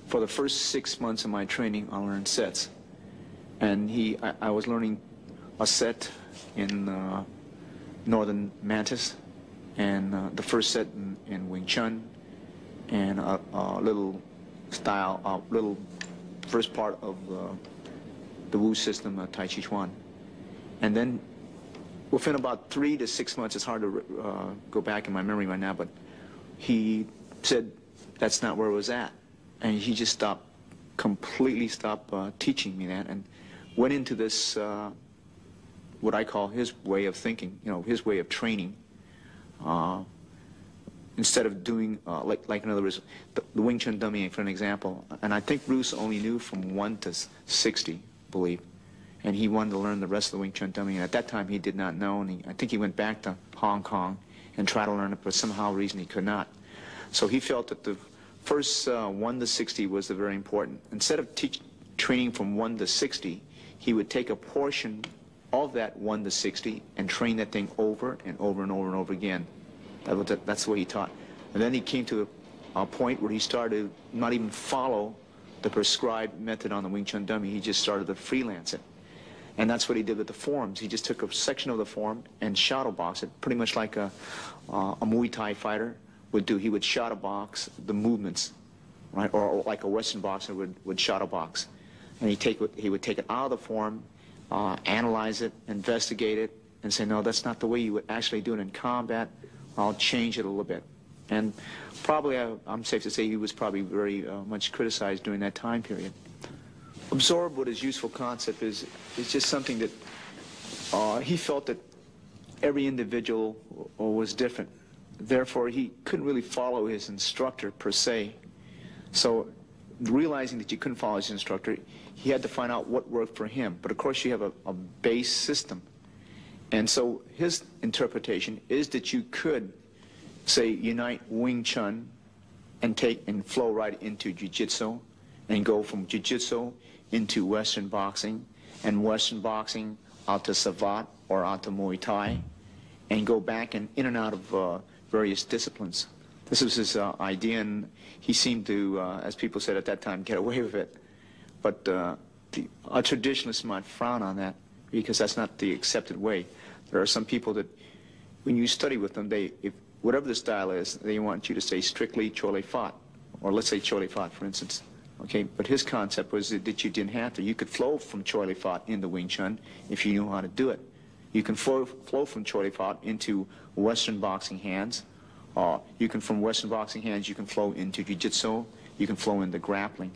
For the first 6 months of my training, I learned sets. And I was learning a set in Northern Mantis, and the first set in Wing Chun, and a little style, little first part of the Wu system, Tai Chi Chuan. And then within about 3 to 6 months, it's hard to go back in my memory right now, but he said that's not where it was at. And he just completely stopped teaching me that, and went into this, what I call his way of thinking, his way of training. Instead of doing, like in other words, the Wing Chun dummy, for an example, and I think Bruce only knew from 1 to 60, I believe, and he wanted to learn the rest of the Wing Chun dummy, and at that time he did not know, and I think he went back to Hong Kong and tried to learn it, but somehow reason he could not. So he felt that the first 1 to 60 was the very important. Instead of training from 1 to 60, he would take a portion of that 1 to 60 and train that thing over and over and over and over again. That's the way he taught. And then he came to a point where he started to not even follow the prescribed method on the Wing Chun dummy. He just started to freelance it. And that's what he did with the forms. He just took a section of the form and shadow box it, pretty much like a Muay Thai fighter would do. He would shadow box the movements, right? Or like a Western boxer would shadow box. And he would take it out of the form, analyze it, investigate it, and say, no, that's not the way you would actually do it in combat. I'll change it a little bit. And probably, I'm safe to say, he was probably very much criticized during that time period. Absorb what his useful concept is just something that he felt that every individual was different. Therefore, he couldn't really follow his instructor per se. So realizing that you couldn't follow his instructor, he had to find out what worked for him. But of course, you have a base system. And so his interpretation is that you could, say, unite Wing Chun and flow right into Jiu-Jitsu, and go from Jiu-Jitsu into Western boxing, and Western boxing out to Savate or out to Muay Thai, and go back and in and out of various disciplines. This was his idea, and he seemed to, as people said at that time, get away with it. But a traditionalist might frown on that, because that's not the accepted way. There are some people that, when you study with them, whatever the style is, they want you to say strictly Chole Fat, or let's say Chole Fat, for instance. Okay, but his concept was that you didn't have to. You could flow from Chole Fat into Wing Chun if you knew how to do it. You can flow from Chole Fat into Western boxing hands. You can, from Western boxing hands, you can flow into Jiu-Jitsu. You can flow into grappling.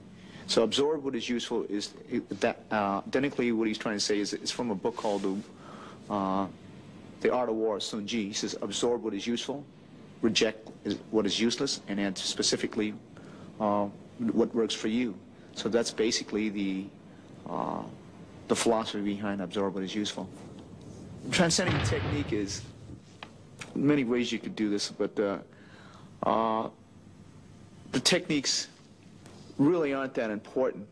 So absorb what is useful is that identically what he's trying to say is it's from a book called The Art of War, Sun Ji. He says absorb what is useful, reject what is useless, and add specifically what works for you. So that's basically the philosophy behind absorb what is useful. Transcending technique is many ways you could do this, but the techniques really aren't that important.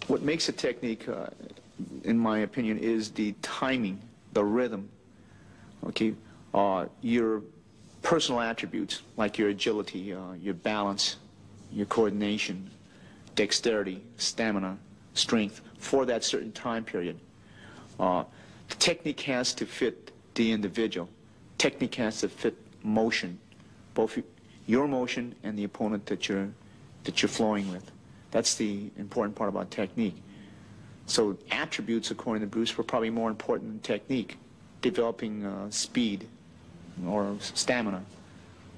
What makes a technique in my opinion, is the timing, the rhythm, okay? Your personal attributes, like your agility, your balance, your coordination, dexterity, stamina, strength, for that certain time period. The technique has to fit the individual. Technique has to fit motion, both your motion and the opponent that you're flowing with. That's the important part about technique. So attributes, according to Bruce, were probably more important than technique. Developing speed or stamina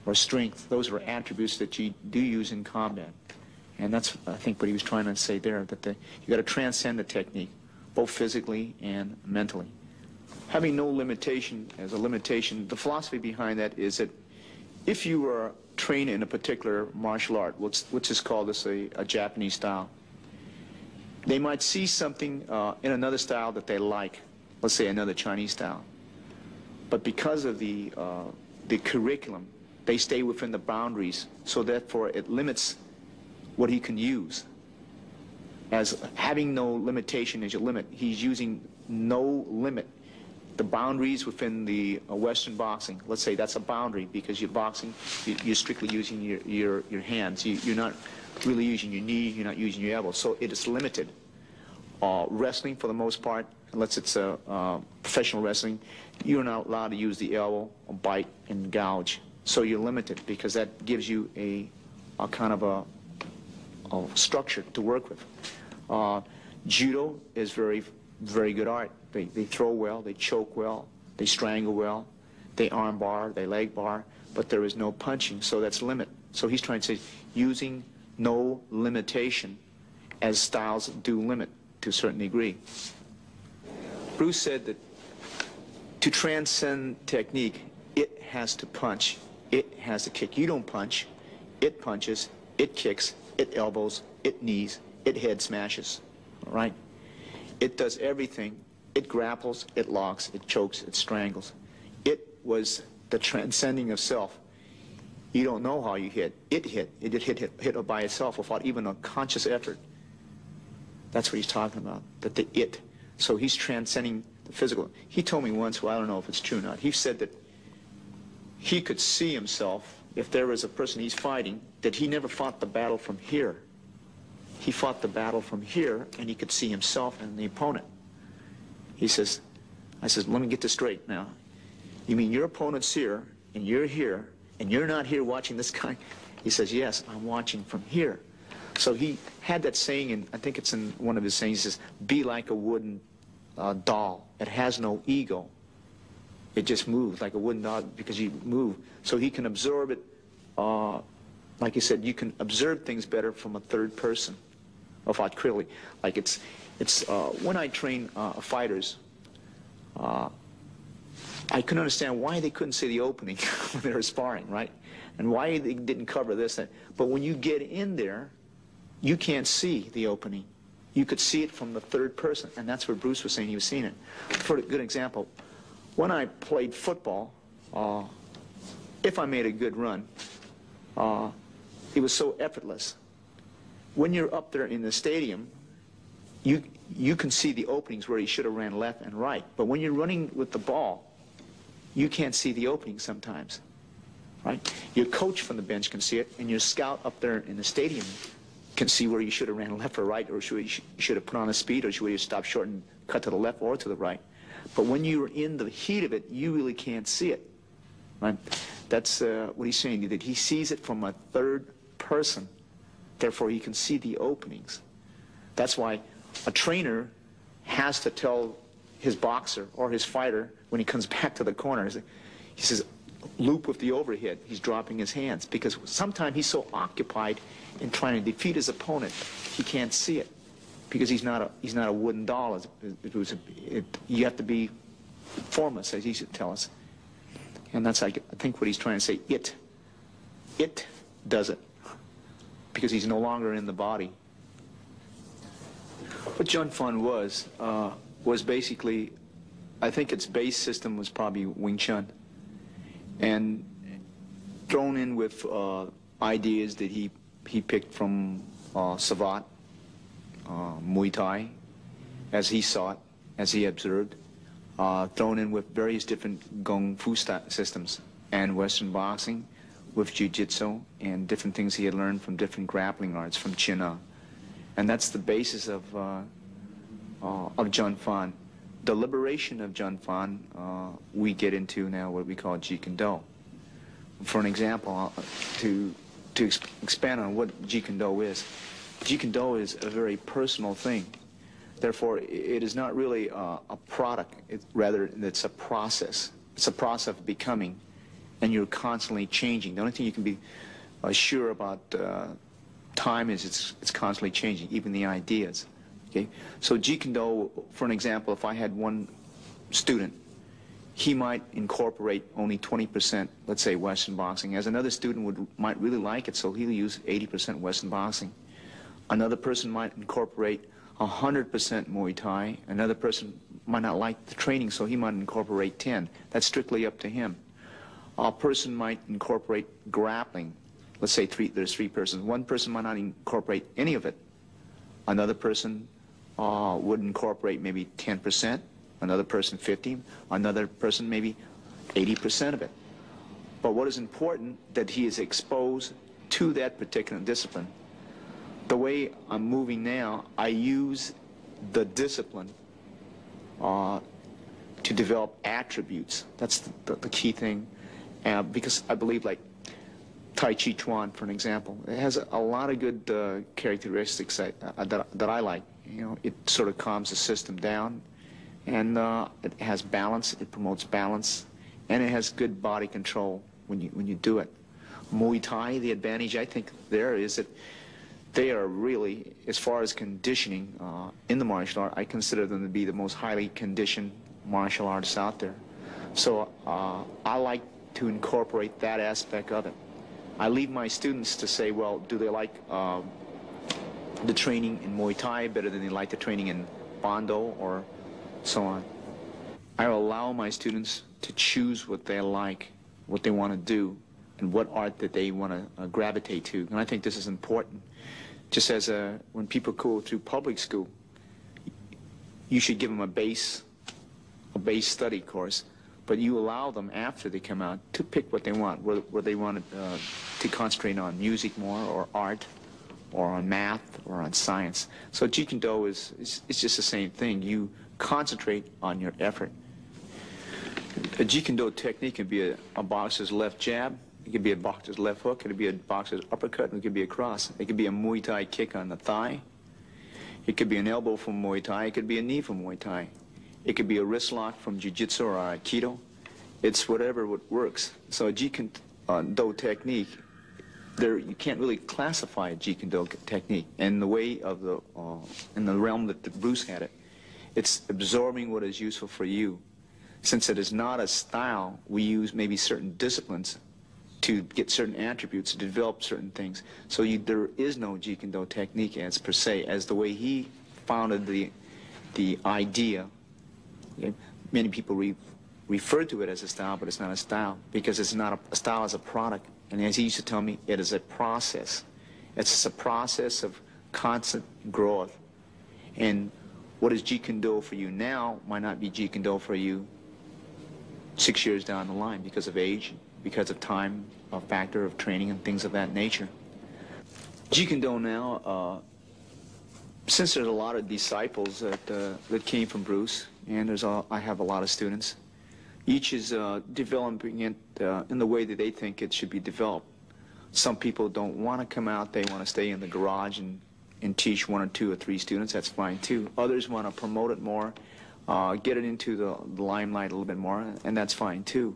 or strength, those are attributes that you do use in combat. And that's, I think, what he was trying to say there, that you got to transcend the technique, both physically and mentally. Having no limitation as a limitation, the philosophy behind that is that if you are trained in a particular martial art, which is called a Japanese style, they might see something in another style that they like, let's say another Chinese style. But because of the curriculum, they stay within the boundaries, so therefore it limits what he can use. As having no limitation as your limit, he's using no limit. The boundaries within the Western boxing, let's say that's a boundary because you're boxing, you're strictly using your hands. You're not really using your knee, you're not using your elbow, so it is limited. Wrestling, for the most part, unless it's professional wrestling, you're not allowed to use the elbow, or bite, and gouge. So you're limited because that gives you a kind of a structure to work with. Judo is very good art. They throw well, they choke well, they strangle well, they arm bar, they leg bar, but there is no punching, so that's limit. So he's trying to say using no limitation as styles do limit to a certain degree. Bruce said that to transcend technique, it has to punch, it has to kick. You don't punch, it punches, it kicks, it elbows, it knees, it head smashes, all right? It does everything. It grapples, it locks, it chokes, it strangles. It was the transcending of self. You don't know how you hit. It hit by itself without even a conscious effort. That's what he's talking about, that the it. So he's transcending the physical. He told me once, well, I don't know if it's true or not, he said that he could see himself, if there was a person he's fighting, that he never fought the battle from here. He fought the battle from here, and he could see himself and the opponent. He says, I says, let me get this straight now. You mean your opponent's here, and you're not here watching this guy? He says, yes, I'm watching from here. So he had that saying, and I think it's in one of his sayings, he says, be like a wooden doll. It has no ego. It just moves like a wooden doll because you move. So he can absorb it, like he said, you can observe things better from a third person, without critically. Like it's when I train fighters, I couldn't understand why they couldn't see the opening when they were sparring, right? And why they didn't cover this. But when you get in there, you can't see the opening. You could see it from the third person, and that's where Bruce was saying he was seeing it. For a good example, when I played football, if I made a good run, it was so effortless. When you're up there in the stadium, you can see the openings where he should have ran left and right. But when you're running with the ball, you can't see the openings sometimes, right? Your coach from the bench can see it, and your scout up there in the stadium can see where you should have ran left or right, or you should have put on a speed, or should have stopped short and cut to the left or to the right. But when you're in the heat of it, you really can't see it, right? That's what he's saying, that he sees it from a third person. Therefore, he can see the openings. That's why a trainer has to tell his boxer or his fighter when he comes back to the corner, he says, loop with the overhead. He's dropping his hands because sometimes he's so occupied in trying to defeat his opponent, he can't see it because he's not a wooden doll. You have to be formless, as he should tell us. And that's, I think, what he's trying to say. It does it because he's no longer in the body. What Jun-fan was basically, I think its base system was probably Wing Chun, and thrown in with ideas that he picked from Savate, Muay Thai, as he saw it, as he observed, thrown in with various different Kung Fu systems and Western boxing with Jiu-Jitsu and different things he had learned from different grappling arts from China. And that's the basis of Jun-fan. The liberation of Jun-fan, we get into now what we call Jeet Kune Do. For an example, to expand on what Jeet Kune Do is a very personal thing. Therefore, it is not really a product. Rather, it's a process. It's a process of becoming, and you're constantly changing. The only thing you can be sure about time is it's constantly changing, even the ideas. Okay? So Jeet Kune Do, for an example, if I had one student, he might incorporate only 20%, let's say, Western boxing, as another student might really like it, so he'll use 80% Western boxing. Another person might incorporate 100% Muay Thai. Another person might not like the training, so he might incorporate 10. That's strictly up to him. A person might incorporate grappling. Let's say there's three persons. One person might not incorporate any of it. Another person would incorporate maybe 10%. Another person 50%. Another person maybe 80% of it. But what is important, that he is exposed to that particular discipline. The way I'm moving now, I use the discipline to develop attributes. That's the key thing. Because I believe, like Tai Chi Chuan, for an example, it has a lot of good characteristics that I like. You know, it sort of calms the system down, and it has balance. It promotes balance, and it has good body control when you do it. Muay Thai, the advantage I think there is that they are really, as far as conditioning in the martial art, I consider them to be the most highly conditioned martial artists out there. So I like to incorporate that aspect of it. I leave my students to say, well, do they like the training in Muay Thai better than they like the training in Bondo or so on. I allow my students to choose what they like, what they want to do, and what art that they want to gravitate to. And I think this is important. Just as when people go through public school, you should give them a base study course, but you allow them after they come out to pick what they want, whether they want to concentrate on music more, or art, or on math, or on science. So Jeet Kune Do is just the same thing. You concentrate on your effort. A Jeet Kune Do technique can be a boxer's left jab. It could be a boxer's left hook. It could be a boxer's uppercut. And it could be a cross. It could be a Muay Thai kick on the thigh. It could be an elbow from Muay Thai. It could be a knee from Muay Thai. It could be a wrist lock from Jiu-Jitsu or Aikido. It's whatever works. So a Jeet Kune Do technique, you can't really classify a Jeet Kune Do technique. And the way of in the realm that Bruce had it, it's absorbing what is useful for you. Since it is not a style, we use maybe certain disciplines to get certain attributes, to develop certain things. So there is no Jeet Kune Do technique as per se, as the way he founded the idea. Okay? Many people refer to it as a style, but it's not a style, because it's not a style as a product. And as he used to tell me, it is a process. It's a process of constant growth. And what is Jeet Kune Do for you now might not be Jeet Kune Do for you 6 years down the line, because of age, because of time, a factor of training and things of that nature. Jeet Kune Do now, since there's a lot of disciples that came from Bruce, and I have a lot of students, each is developing it in the way that they think it should be developed. Some people don't want to come out, they want to stay in the garage and teach 1 or 2 or 3 students, that's fine too. Others want to promote it more, get it into the limelight a little bit more, and that's fine too.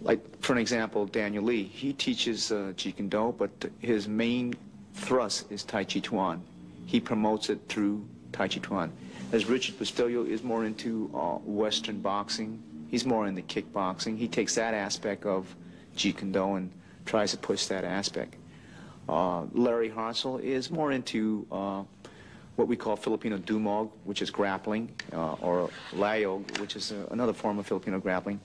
Like, for an example, Daniel Lee, he teaches Jeet Kune Do, but his main thrust is Tai Chi Chuan. He promotes it through Tai Chi Chuan. As Richard Postillo is more into Western boxing, he's more into kickboxing. He takes that aspect of Jeet Kune Do and tries to push that aspect. Larry Hartzell is more into what we call Filipino Dumog, which is grappling, or Layog, which is another form of Filipino grappling,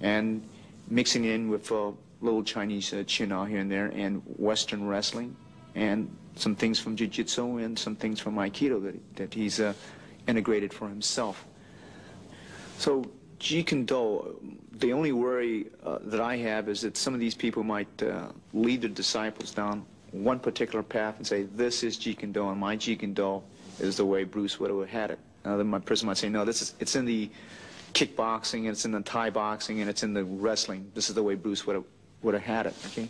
and mixing in with little Chinese Chin here and there, and Western wrestling, and some things from Jiu-Jitsu and some things from Aikido that he's integrated for himself. So Jeet Kune Do, the only worry that I have is that some of these people might lead their disciples down one particular path and say, this is Jeet Kune Do, and my Jeet Kune Do is the way Bruce would have had it. Then my person might say, no, it's in the kickboxing, and it's in the Thai boxing, and it's in the wrestling. This is the way Bruce would have had it, okay?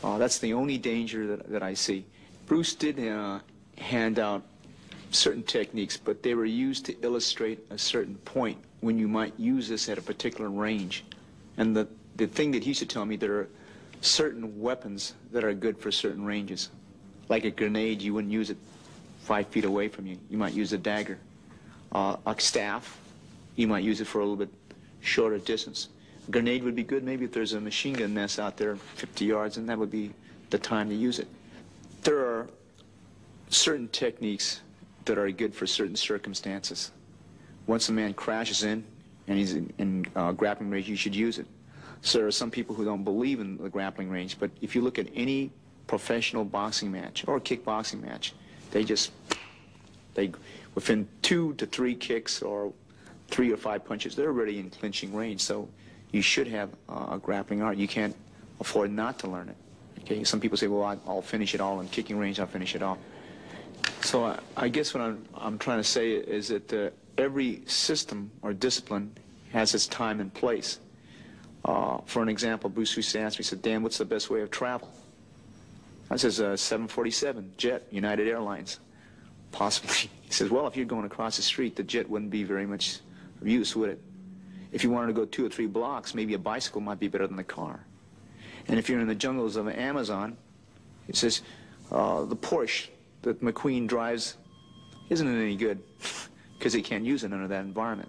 That's the only danger that I see. Bruce did hand out certain techniques, but they were used to illustrate a certain point when you might use this at a particular range. And the thing that he used to tell me, there are certain weapons that are good for certain ranges. Like a grenade, you wouldn't use it 5 feet away from you. You might use a dagger. A staff, you might use it for a little bit shorter distance. A grenade would be good maybe if there's a machine gun nest out there 50 yards, and that would be the time to use it. There are certain techniques that are good for certain circumstances. Once a man crashes in and he's in grappling range, you should use it. So there are some people who don't believe in the grappling range, but if you look at any professional boxing match or kickboxing match, they within 2 to 3 kicks or 3 or 5 punches, they're already in clinching range. So you should have a grappling art. You can't afford not to learn it. Okay, some people say, well, I'll finish it all in kicking range, I'll finish it all. So I guess what I'm trying to say is that every system or discipline has its time and place. For an example, Bruce used to ask me, he said, Dan, what's the best way of travel? I says, 747, jet, United Airlines. Possibly. He says, well, if you're going across the street, the jet wouldn't be very much of use, would it? If you wanted to go 2 or 3 blocks, maybe a bicycle might be better than the car. And if you're in the jungles of Amazon, he says, the Porsche that McQueen drives isn't any good because he can't use it under that environment.